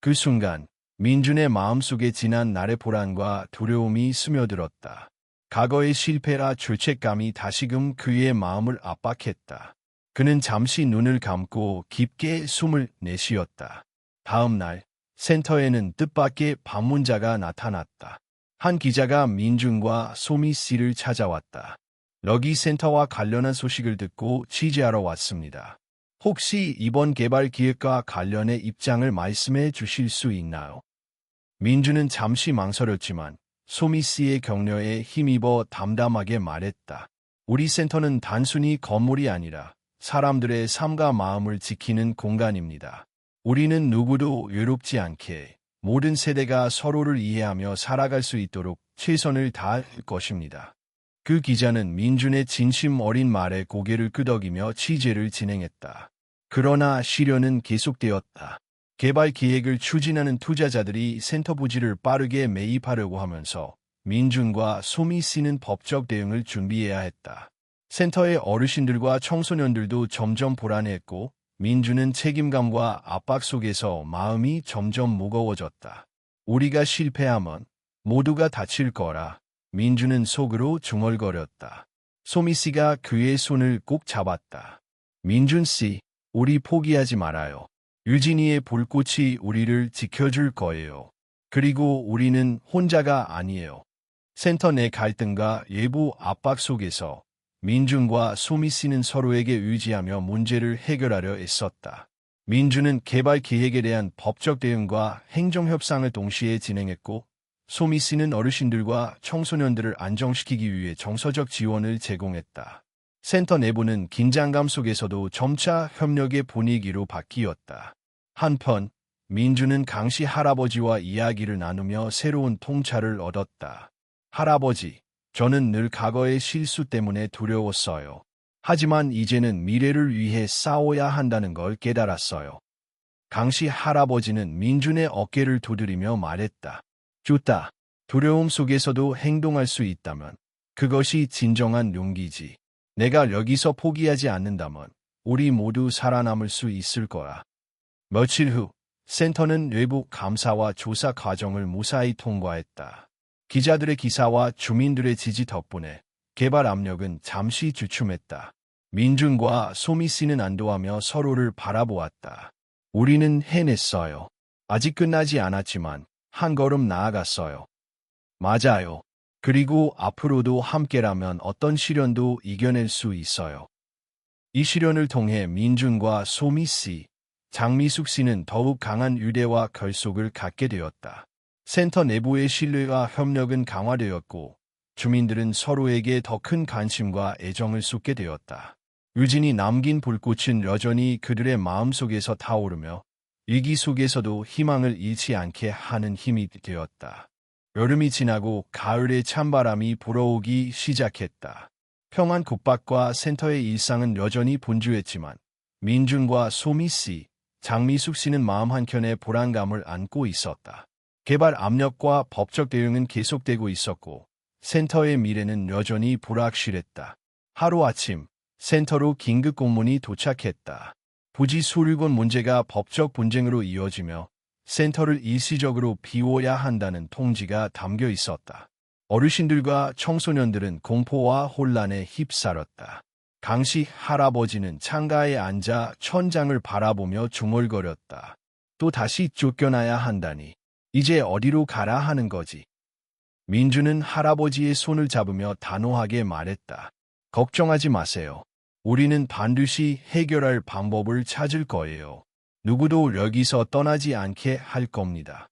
그 순간 민준의 마음속에 지난 날의 불안과 두려움이 스며들었다. 과거의 실패라 죄책감이 다시금 그의 마음을 압박했다. 그는 잠시 눈을 감고 깊게 숨을 내쉬었다. 다음 날 센터에는 뜻밖의 방문자가 나타났다. 한 기자가 민준과 소미 씨를 찾아왔다. 여기 센터와 관련한 소식을 듣고 취재하러 왔습니다. 혹시 이번 개발 기획과 관련해 입장을 말씀해 주실 수 있나요? 민준은 잠시 망설였지만 소미 씨의 격려에 힘입어 담담하게 말했다. 우리 센터는 단순히 건물이 아니라 사람들의 삶과 마음을 지키는 공간입니다. 우리는 누구도 외롭지 않게 모든 세대가 서로를 이해하며 살아갈 수 있도록 최선을 다할 것입니다. 그 기자는 민준의 진심 어린 말에 고개를 끄덕이며 취재를 진행했다. 그러나 시련은 계속되었다. 개발 계획을 추진하는 투자자들이 센터 부지를 빠르게 매입하려고 하면서 민준과 소미 씨는 법적 대응을 준비해야 했다. 센터의 어르신들과 청소년들도 점점 불안해했고 민준은 책임감과 압박 속에서 마음이 점점 무거워졌다. 우리가 실패하면 모두가 다칠 거라 민준은 속으로 중얼거렸다. 소미 씨가 그의 손을 꼭 잡았다. 민준 씨, 우리 포기하지 말아요. 유진이의 불꽃이 우리를 지켜줄 거예요. 그리고 우리는 혼자가 아니에요. 센터 내 갈등과 외부 압박 속에서 민준과 소미 씨는 서로에게 의지하며 문제를 해결하려 애썼다. 민준은 개발 계획에 대한 법적 대응과 행정 협상을 동시에 진행했고 소미 씨는 어르신들과 청소년들을 안정시키기 위해 정서적 지원을 제공했다. 센터 내부는 긴장감 속에서도 점차 협력의 분위기로 바뀌었다. 한편 민주는 강씨 할아버지와 이야기를 나누며 새로운 통찰을 얻었다. 할아버지, 저는 늘 과거의 실수 때문에 두려웠어요. 하지만 이제는 미래를 위해 싸워야 한다는 걸 깨달았어요. 강씨 할아버지는 민준의 어깨를 두드리며 말했다. 좋다. 두려움 속에서도 행동할 수 있다면 그것이 진정한 용기지. 내가 여기서 포기하지 않는다면 우리 모두 살아남을 수 있을 거야. 며칠 후 센터는 외부 감사와 조사 과정을 무사히 통과했다. 기자들의 기사와 주민들의 지지 덕분에 개발 압력은 잠시 주춤했다. 민준과 소미 씨는 안도하며 서로를 바라보았다. 우리는 해냈어요. 아직 끝나지 않았지만 한 걸음 나아갔어요. 맞아요. 그리고 앞으로도 함께라면 어떤 시련도 이겨낼 수 있어요. 이 시련을 통해 민준과 소미 씨, 장미숙 씨는 더욱 강한 유대와 결속을 갖게 되었다. 센터 내부의 신뢰와 협력은 강화되었고 주민들은 서로에게 더 큰 관심과 애정을 쏟게 되었다. 유진이 남긴 불꽃은 여전히 그들의 마음속에서 타오르며 위기 속에서도 희망을 잃지 않게 하는 힘이 되었다. 여름이 지나고 가을의 찬바람이 불어오기 시작했다. 평안 곳밭과 센터의 일상은 여전히 분주했지만 민준과 소미 씨, 장미숙 씨는 마음 한켠에 불안감을 안고 있었다. 개발 압력과 법적 대응은 계속되고 있었고 센터의 미래는 여전히 불확실했다. 하루아침 센터로 긴급 공문이 도착했다. 부지 소유권 문제가 법적 분쟁으로 이어지며 센터를 일시적으로 비워야 한다는 통지가 담겨 있었다. 어르신들과 청소년들은 공포와 혼란에 휩싸였다. 강씨 할아버지는 창가에 앉아 천장을 바라보며 중얼거렸다. 또 다시 쫓겨나야 한다니. 이제 어디로 가라 하는 거지. 민주는 할아버지의 손을 잡으며 단호하게 말했다. 걱정하지 마세요. 우리는 반드시 해결할 방법을 찾을 거예요. 누구도 여기서 떠나지 않게 할 겁니다.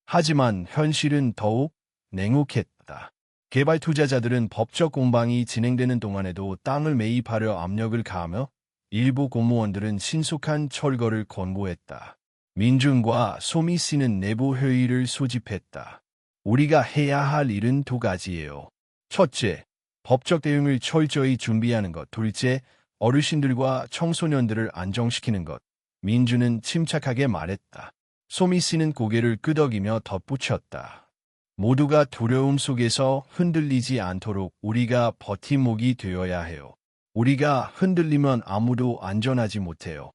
하지만 현실은 더욱 냉혹했다. 개발 투자자들은 법적 공방이 진행되는 동안에도 땅을 매입하려 압력을 가하며 일부 공무원들은 신속한 철거를 권고했다. 민준과 소미 씨는 내부 회의를 소집했다. 우리가 해야 할 일은 두 가지예요. 첫째, 법적 대응을 철저히 준비하는 것. 둘째, 어르신들과 청소년들을 안정시키는 것. 민준은 침착하게 말했다. 소미 씨는 고개를 끄덕이며 덧붙였다. 모두가 두려움 속에서 흔들리지 않도록 우리가 버팀목이 되어야 해요. 우리가 흔들리면 아무도 안전하지 못해요.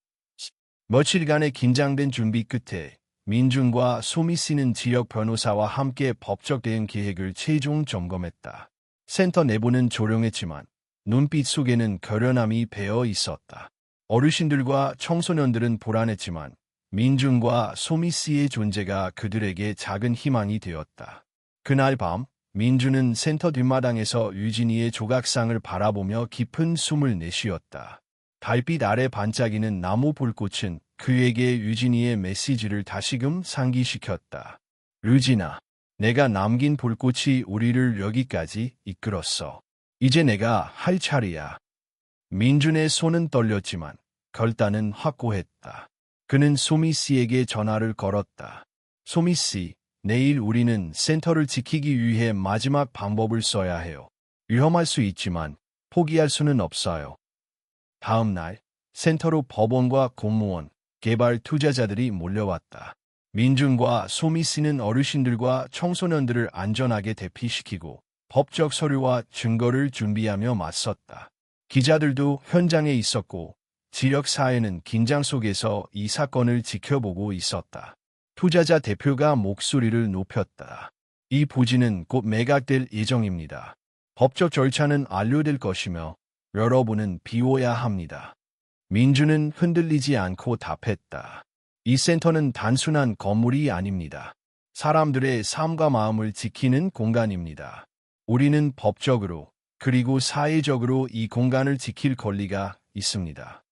며칠간의 긴장된 준비 끝에 민준과 소미 씨는 지역 변호사와 함께 법적 대응 계획을 최종 점검했다. 센터 내부는 조용했지만 눈빛 속에는 결연함이 배어 있었다. 어르신들과 청소년들은 불안했지만 민준과 소미 씨의 존재가 그들에게 작은 희망이 되었다. 그날 밤 민준은 센터 뒷마당에서 유진이의 조각상을 바라보며 깊은 숨을 내쉬었다. 달빛 아래 반짝이는 나무 불꽃은 그에게 유진이의 메시지를 다시금 상기시켰다. 유진아, 내가 남긴 불꽃이 우리를 여기까지 이끌었어. 이제 내가 할 차례야. 민준의 손은 떨렸지만 결단은 확고했다. 그는 소미 씨에게 전화를 걸었다. 소미 씨, 내일 우리는 센터를 지키기 위해 마지막 방법을 써야 해요. 위험할 수 있지만 포기할 수는 없어요. 다음 날 센터로 법원과 공무원, 개발 투자자들이 몰려왔다. 민준과 소미 씨는 어르신들과 청소년들을 안전하게 대피시키고 법적 서류와 증거를 준비하며 맞섰다. 기자들도 현장에 있었고 지역 사회는 긴장 속에서 이 사건을 지켜보고 있었다. 투자자 대표가 목소리를 높였다. 이 부지는 곧 매각될 예정입니다. 법적 절차는 완료될 것이며 여러분은 비워야 합니다. 민주는 흔들리지 않고 답했다. 이 센터는 단순한 건물이 아닙니다. 사람들의 삶과 마음을 지키는 공간입니다. 우리는 법적으로 그리고 사회적으로 이 공간을 지킬 권리가 있습니다.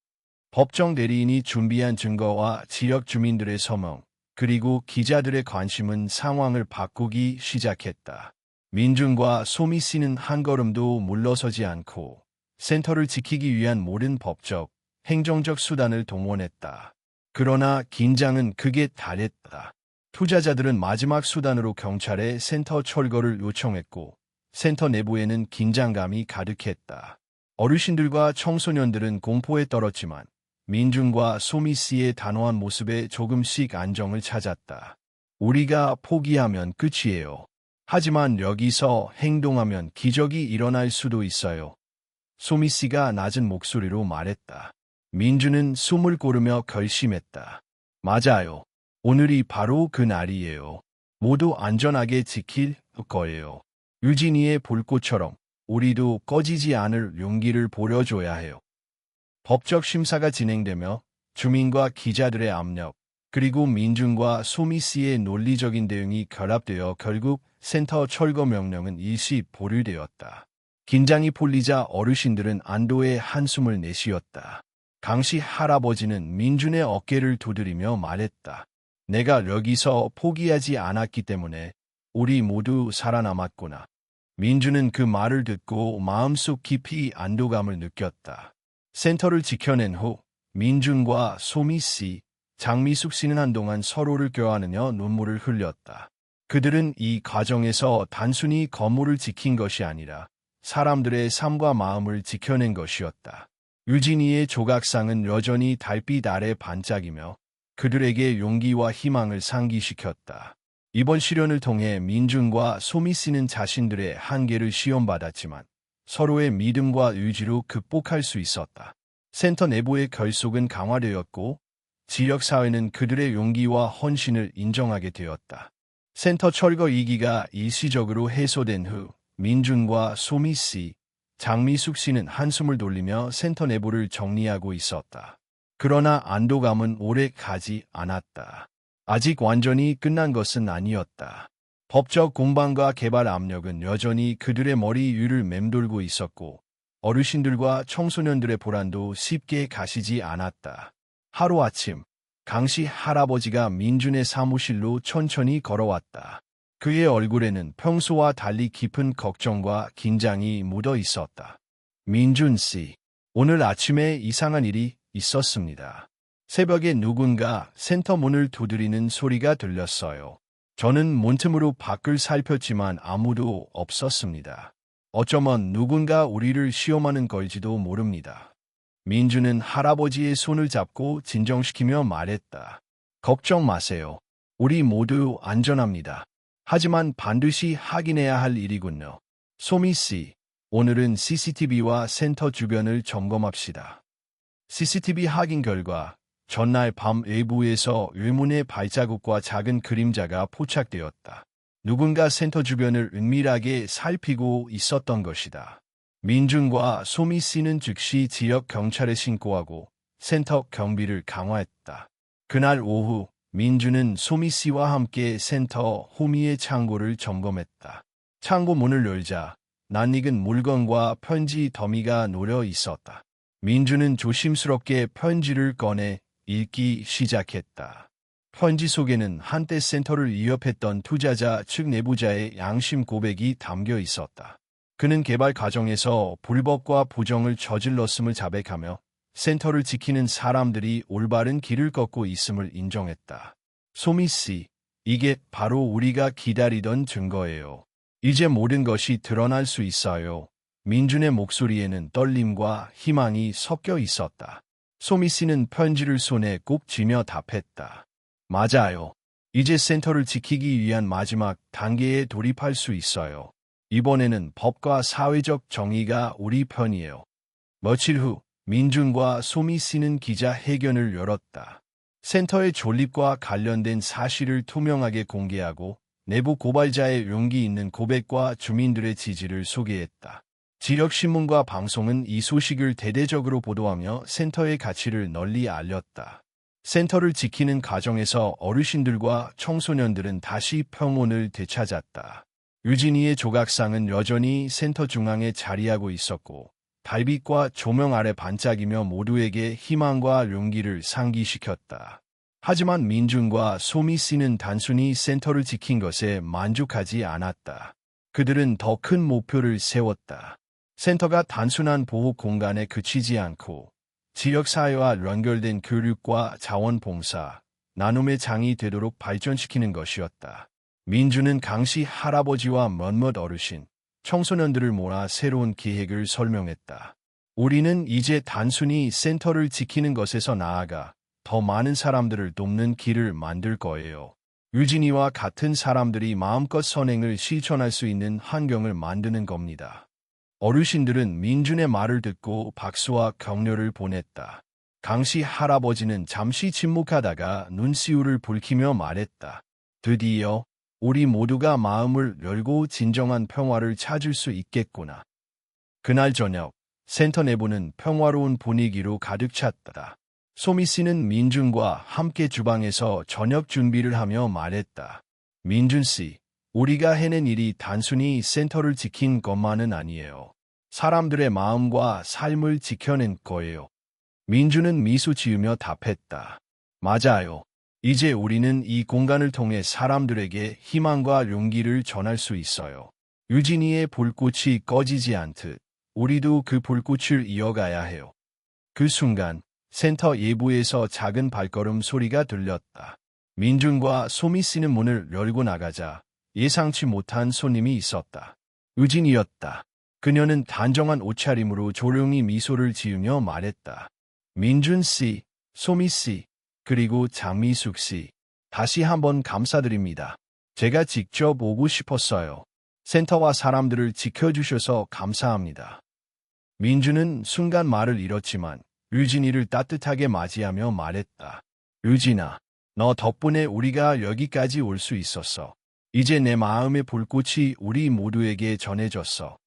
법정 대리인이 준비한 증거와 지역 주민들의 서명, 그리고 기자들의 관심은 상황을 바꾸기 시작했다. 민준과 소미 씨는 한 걸음도 물러서지 않고 센터를 지키기 위한 모든 법적, 행정적 수단을 동원했다. 그러나 긴장은 극에 달했다. 투자자들은 마지막 수단으로 경찰에 센터 철거를 요청했고 센터 내부에는 긴장감이 가득했다. 어르신들과 청소년들은 공포에 떨었지만 민준과 소미 씨의 단호한 모습에 조금씩 안정을 찾았다. 우리가 포기하면 끝이에요. 하지만 여기서 행동하면 기적이 일어날 수도 있어요. 소미 씨가 낮은 목소리로 말했다. 민준은 숨을 고르며 결심했다. 맞아요. 오늘이 바로 그 날이에요. 모두 안전하게 지킬 거예요. 유진이의 불꽃처럼 우리도 꺼지지 않을 용기를 보여줘야 해요. 법적 심사가 진행되며 주민과 기자들의 압력, 그리고 민준과 소미 씨의 논리적인 대응이 결합되어 결국 센터 철거 명령은 일시 보류되었다. 긴장이 풀리자 어르신들은 안도의 한숨을 내쉬었다. 강씨 할아버지는 민준의 어깨를 두드리며 말했다. 내가 여기서 포기하지 않았기 때문에 우리 모두 살아남았구나. 민준은 그 말을 듣고 마음속 깊이 안도감을 느꼈다. 센터를 지켜낸 후 민준과 소미 씨, 장미숙 씨는 한동안 서로를 껴안으며 눈물을 흘렸다. 그들은 이 과정에서 단순히 건물을 지킨 것이 아니라 사람들의 삶과 마음을 지켜낸 것이었다. 유진이의 조각상은 여전히 달빛 아래 반짝이며 그들에게 용기와 희망을 상기시켰다. 이번 시련을 통해 민준과 소미 씨는 자신들의 한계를 시험받았지만 서로의 믿음과 의지로 극복할 수 있었다. 센터 내부의 결속은 강화되었고 지역사회는 그들의 용기와 헌신을 인정하게 되었다. 센터 철거 위기가 일시적으로 해소된 후 민준과 소미 씨, 장미숙 씨는 한숨을 돌리며 센터 내부를 정리하고 있었다. 그러나 안도감은 오래 가지 않았다. 아직 완전히 끝난 것은 아니었다. 법적 공방과 개발 압력은 여전히 그들의 머리 위를 맴돌고 있었고 어르신들과 청소년들의 보란도 쉽게 가시지 않았다. 하루아침 강씨 할아버지가 민준의 사무실로 천천히 걸어왔다. 그의 얼굴에는 평소와 달리 깊은 걱정과 긴장이 묻어 있었다. 민준 씨, 오늘 아침에 이상한 일이 있었습니다. 새벽에 누군가 센터 문을 두드리는 소리가 들렸어요. 저는 문틈으로 밖을 살폈지만 아무도 없었습니다. 어쩌면 누군가 우리를 시험하는 걸지도 모릅니다. 민준은 할아버지의 손을 잡고 진정시키며 말했다. 걱정 마세요. 우리 모두 안전합니다. 하지만 반드시 확인해야 할 일이군요. 소미 씨, 오늘은 CCTV와 센터 주변을 점검합시다. CCTV 확인 결과 전날 밤 외부에서 의문의 발자국과 작은 그림자가 포착되었다. 누군가 센터 주변을 은밀하게 살피고 있었던 것이다. 민준과 소미 씨는 즉시 지역 경찰에 신고하고 센터 경비를 강화했다. 그날 오후 민준은 소미 씨와 함께 센터 호미의 창고를 점검했다. 창고 문을 열자 낯익은 물건과 편지 더미가 놓여 있었다. 민준은 조심스럽게 편지를 꺼내 읽기 시작했다. 편지 속에는 한때 센터를 위협했던 투자자 측 내부자의 양심 고백이 담겨 있었다. 그는 개발 과정에서 불법과 부정을 저질렀음을 자백하며 센터를 지키는 사람들이 올바른 길을 걷고 있음을 인정했다. 소미 씨, 이게 바로 우리가 기다리던 증거예요. 이제 모든 것이 드러날 수 있어요. 민준의 목소리에는 떨림과 희망이 섞여 있었다. 소미 씨는 편지를 손에 꼭 쥐며 답했다. 맞아요. 이제 센터를 지키기 위한 마지막 단계에 돌입할 수 있어요. 이번에는 법과 사회적 정의가 우리 편이에요. 며칠 후 민준과 소미 씨는 기자회견을 열었다. 센터의 존립과 관련된 사실을 투명하게 공개하고 내부 고발자의 용기 있는 고백과 주민들의 지지를 소개했다. 지역신문과 방송은 이 소식을 대대적으로 보도하며 센터의 가치를 널리 알렸다. 센터를 지키는 과정에서 어르신들과 청소년들은 다시 평온을 되찾았다. 유진이의 조각상은 여전히 센터 중앙에 자리하고 있었고 달빛과 조명 아래 반짝이며 모두에게 희망과 용기를 상기시켰다. 하지만 민준과 소미 씨는 단순히 센터를 지킨 것에 만족하지 않았다. 그들은 더 큰 목표를 세웠다. 센터가 단순한 보호 공간에 그치지 않고 지역사회와 연결된 교육과 자원봉사, 나눔의 장이 되도록 발전시키는 것이었다. 민주는 강씨 할아버지와 몇몇 어르신, 청소년들을 모아 새로운 계획을 설명했다. 우리는 이제 단순히 센터를 지키는 것에서 나아가 더 많은 사람들을 돕는 길을 만들 거예요. 유진이와 같은 사람들이 마음껏 선행을 실천할 수 있는 환경을 만드는 겁니다. 어르신들은 민준의 말을 듣고 박수와 격려를 보냈다. 강씨 할아버지는 잠시 침묵하다가 눈시울을 붉히며 말했다. 드디어 우리 모두가 마음을 열고 진정한 평화를 찾을 수 있겠구나. 그날 저녁, 센터 내부는 평화로운 분위기로 가득 찼다. 소미 씨는 민준과 함께 주방에서 저녁 준비를 하며 말했다. 민준 씨, 우리가 해낸 일이 단순히 센터를 지킨 것만은 아니에요. 사람들의 마음과 삶을 지켜낸 거예요. 민준은 미소 지으며 답했다. 맞아요. 이제 우리는 이 공간을 통해 사람들에게 희망과 용기를 전할 수 있어요. 유진이의 불꽃이 꺼지지 않듯 우리도 그 불꽃을 이어가야 해요. 그 순간 센터 예부에서 작은 발걸음 소리가 들렸다. 민준과 소미 씨는 문을 열고 나가자 예상치 못한 손님이 있었다. 유진이었다. 그녀는 단정한 옷차림으로 조용히 미소를 지으며 말했다. 민준 씨, 소미 씨, 그리고 장미숙 씨, 다시 한번 감사드립니다. 제가 직접 오고 싶었어요. 센터와 사람들을 지켜주셔서 감사합니다. 민준은 순간 말을 잃었지만 유진이를 따뜻하게 맞이하며 말했다. 유진아, 너 덕분에 우리가 여기까지 올 수 있었어. 이제 내 마음의 불꽃이 우리 모두에게 전해졌어.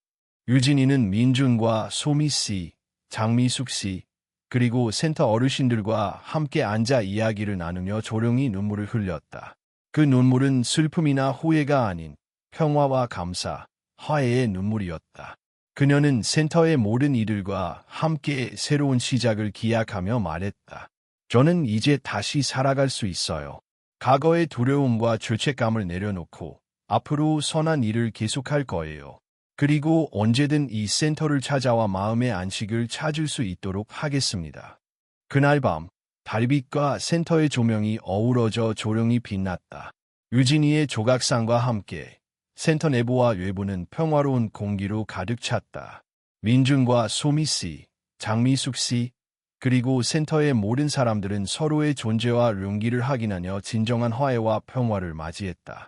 유진이는 민준과 소미 씨, 장미숙 씨, 그리고 센터 어르신들과 함께 앉아 이야기를 나누며 조용히 눈물을 흘렸다. 그 눈물은 슬픔이나 후회가 아닌 평화와 감사, 화해의 눈물이었다. 그녀는 센터의 모든 이들과 함께 새로운 시작을 기약하며 말했다. 저는 이제 다시 살아갈 수 있어요. 과거의 두려움과 죄책감을 내려놓고 앞으로 선한 일을 계속할 거예요. 그리고 언제든 이 센터를 찾아와 마음의 안식을 찾을 수 있도록 하겠습니다. 그날 밤, 달빛과 센터의 조명이 어우러져 조용히 빛났다. 유진이의 조각상과 함께 센터 내부와 외부는 평화로운 공기로 가득 찼다. 민준과 소미 씨, 장미숙 씨, 그리고 센터의 모든 사람들은 서로의 존재와 용기를 확인하며 진정한 화해와 평화를 맞이했다.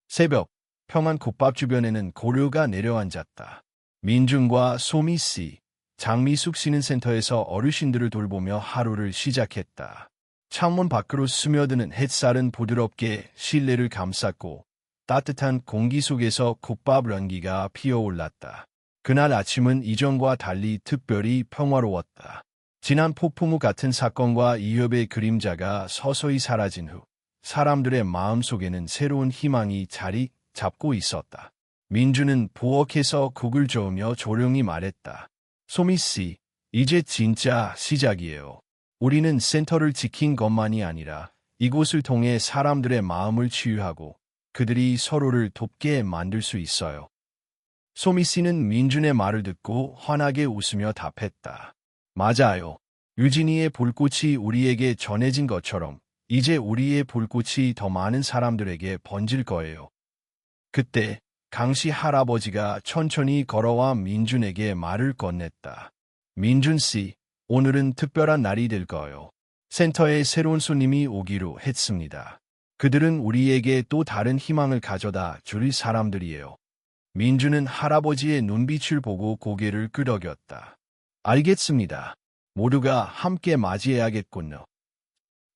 새벽, 평안 국밥 주변에는 고요가 내려앉았다. 민준과 소미 씨, 장미숙 씨는 센터에서 어르신들을 돌보며 하루를 시작했다. 창문 밖으로 스며드는 햇살은 부드럽게 실내를 감쌌고 따뜻한 공기 속에서 국밥 연기가 피어올랐다. 그날 아침은 이전과 달리 특별히 평화로웠다. 지난 폭풍 우 같은 사건과 이협의 그림자가 서서히 사라진 후 사람들의 마음속에는 새로운 희망이 자리 잡고 있었다. 민주는 부엌에서 국을 저으며 조용히 말했다. 소미 씨, 이제 진짜 시작이에요. 우리는 센터를 지킨 것만이 아니라 이곳을 통해 사람들의 마음을 치유하고 그들이 서로를 돕게 만들 수 있어요. 소미 씨는 민준의 말을 듣고 환하게 웃으며 답했다. 맞아요. 유진이의 불꽃이 우리에게 전해진 것처럼 이제 우리의 불꽃이 더 많은 사람들에게 번질 거예요. 그때 강씨 할아버지가 천천히 걸어와 민준에게 말을 건넸다. 민준 씨, 오늘은 특별한 날이 될 거예요. 센터에 새로운 손님이 오기로 했습니다. 그들은 우리에게 또 다른 희망을 가져다 줄 사람들이에요. 민준은 할아버지의 눈빛을 보고 고개를 끄덕였다. 알겠습니다. 모두가 함께 맞이해야겠군요.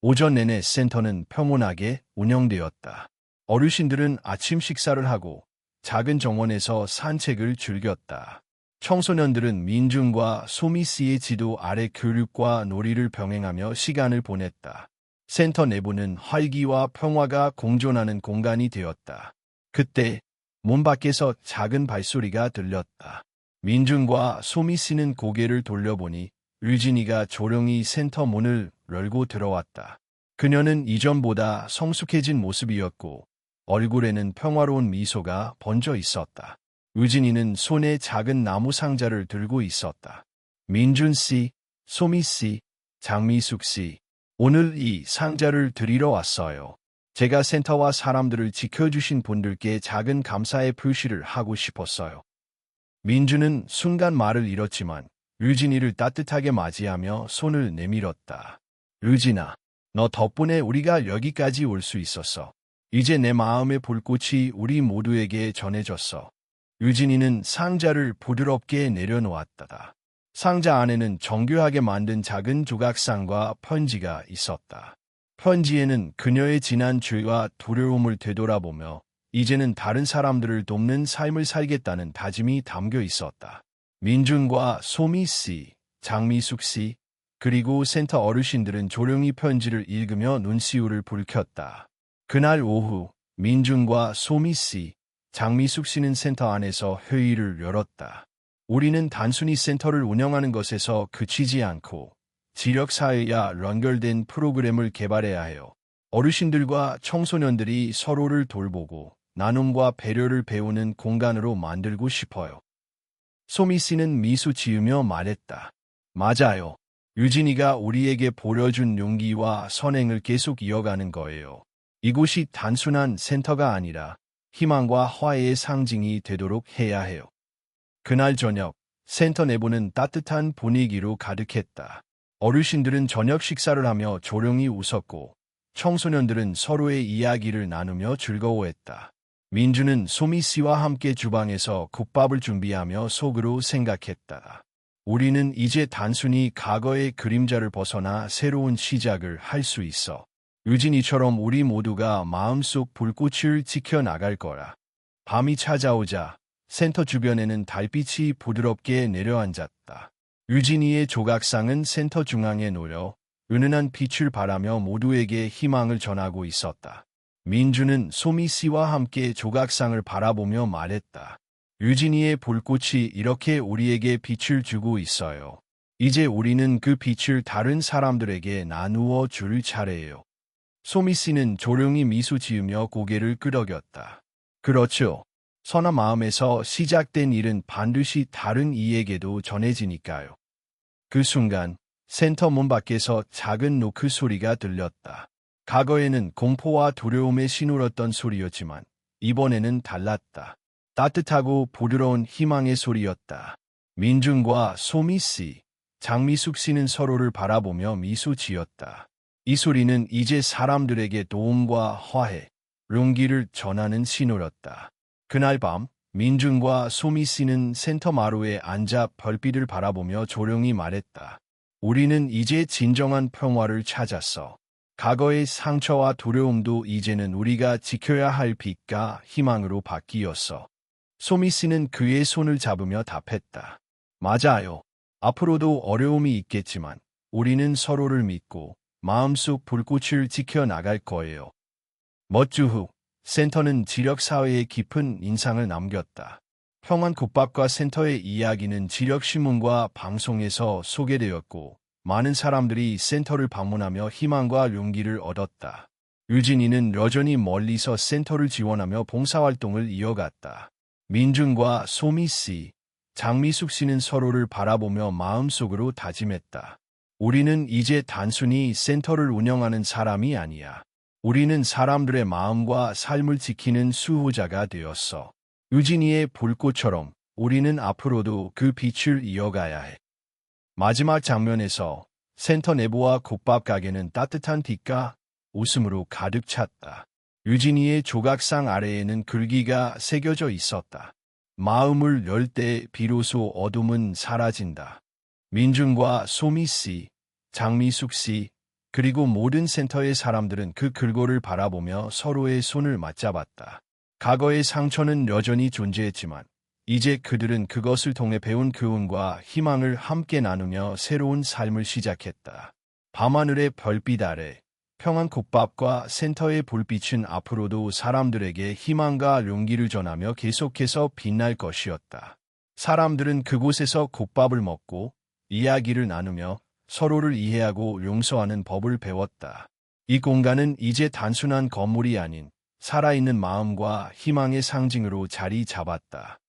오전 내내 센터는 평온하게 운영되었다. 어르신들은 아침 식사를 하고 작은 정원에서 산책을 즐겼다. 청소년들은 민준과 소미 씨의 지도 아래 교육과 놀이를 병행하며 시간을 보냈다. 센터 내부는 활기와 평화가 공존하는 공간이 되었다. 그때 문 밖에서 작은 발소리가 들렸다. 민준과 소미 씨는 고개를 돌려보니 유진이가 조용히 센터 문을 열고 들어왔다. 그녀는 이전보다 성숙해진 모습이었고 얼굴에는 평화로운 미소가 번져 있었다. 유진이는 손에 작은 나무 상자를 들고 있었다. 민준 씨, 소미 씨, 장미숙 씨, 오늘 이 상자를 드리러 왔어요. 제가 센터와 사람들을 지켜주신 분들께 작은 감사의 표시를 하고 싶었어요. 민준은 순간 말을 잃었지만 유진이를 따뜻하게 맞이하며 손을 내밀었다. 유진아, 너 덕분에 우리가 여기까지 올 수 있었어. 이제 내 마음의 불꽃이 우리 모두에게 전해졌어. 유진이는 상자를 부드럽게 내려놓았다. 상자 안에는 정교하게 만든 작은 조각상과 편지가 있었다. 편지에는 그녀의 지난 죄와 두려움을 되돌아보며 이제는 다른 사람들을 돕는 삶을 살겠다는 다짐이 담겨 있었다. 민준과 소미 씨, 장미숙 씨, 그리고 센터 어르신들은 조용히 편지를 읽으며 눈시울을 붉혔다. 그날 오후 민준과 소미 씨, 장미숙 씨는 센터 안에서 회의를 열었다. 우리는 단순히 센터를 운영하는 것에서 그치지 않고 지역사회와 연결된 프로그램을 개발해야 해요. 어르신들과 청소년들이 서로를 돌보고 나눔과 배려를 배우는 공간으로 만들고 싶어요. 소미 씨는 미소 지으며 말했다. 맞아요. 유진이가 우리에게 보여준 용기와 선행을 계속 이어가는 거예요. 이곳이 단순한 센터가 아니라 희망과 화해의 상징이 되도록 해야 해요. 그날 저녁, 센터 내부는 따뜻한 분위기로 가득했다. 어르신들은 저녁 식사를 하며 조용히 웃었고 청소년들은 서로의 이야기를 나누며 즐거워했다. 민주는 소미 씨와 함께 주방에서 국밥을 준비하며 속으로 생각했다. 우리는 이제 단순히 과거의 그림자를 벗어나 새로운 시작을 할 수 있어. 유진이처럼 우리 모두가 마음속 불꽃을 지켜나갈 거라. 밤이 찾아오자 센터 주변에는 달빛이 부드럽게 내려앉았다. 유진이의 조각상은 센터 중앙에 놓여 은은한 빛을 발하며 모두에게 희망을 전하고 있었다. 민주는 소미 씨와 함께 조각상을 바라보며 말했다. 유진이의 불꽃이 이렇게 우리에게 빛을 주고 있어요. 이제 우리는 그 빛을 다른 사람들에게 나누어 줄 차례예요. 소미 씨는 조용히 미소 지으며 고개를 끄덕였다. 그렇죠. 선한 마음에서 시작된 일은 반드시 다른 이에게도 전해지니까요. 그 순간 센터 문 밖에서 작은 노크 소리가 들렸다. 과거에는 공포와 두려움에 시누렀던 소리였지만 이번에는 달랐다. 따뜻하고 부드러운 희망의 소리였다. 민준과 소미 씨, 장미숙 씨는 서로를 바라보며 미소 지었다. 이 소리는 이제 사람들에게 도움과 화해, 용기를 전하는 신호였다. 그날 밤 민준과 소미 씨는 센터 마루에 앉아 별빛을 바라보며 조용히 말했다. 우리는 이제 진정한 평화를 찾았어. 과거의 상처와 두려움도 이제는 우리가 지켜야 할 빛과 희망으로 바뀌었어. 소미 씨는 그의 손을 잡으며 답했다. 맞아요. 앞으로도 어려움이 있겠지만 우리는 서로를 믿고 마음속 불꽃을 지켜나갈 거예요. 몇 주 후 센터는 지역사회에 깊은 인상을 남겼다. 평안국밥과 센터의 이야기는 지역신문과 방송에서 소개되었고 많은 사람들이 센터를 방문하며 희망과 용기를 얻었다. 유진이는 여전히 멀리서 센터를 지원하며 봉사활동을 이어갔다. 민준과 소미 씨, 장미숙 씨는 서로를 바라보며 마음속으로 다짐했다. 우리는 이제 단순히 센터를 운영하는 사람이 아니야. 우리는 사람들의 마음과 삶을 지키는 수호자가 되었어. 유진이의 불꽃처럼 우리는 앞으로도 그 빛을 이어가야 해. 마지막 장면에서 센터 내부와 국밥 가게는 따뜻한 빛과 웃음으로 가득 찼다. 유진이의 조각상 아래에는 글귀가 새겨져 있었다. 마음을 열 때 비로소 어둠은 사라진다. 민준과 소미 씨, 장미숙 씨, 그리고 모든 센터의 사람들은 그 글꼴을 바라보며 서로의 손을 맞잡았다. 과거의 상처는 여전히 존재했지만 이제 그들은 그것을 통해 배운 교훈과 희망을 함께 나누며 새로운 삶을 시작했다. 밤하늘의 별빛 아래 평안국밥과 센터의 불빛은 앞으로도 사람들에게 희망과 용기를 전하며 계속해서 빛날 것이었다. 사람들은 그곳에서 국밥을 먹고 이야기를 나누며 서로를 이해하고 용서하는 법을 배웠다. 이 공간은 이제 단순한 건물이 아닌 살아있는 마음과 희망의 상징으로 자리 잡았다.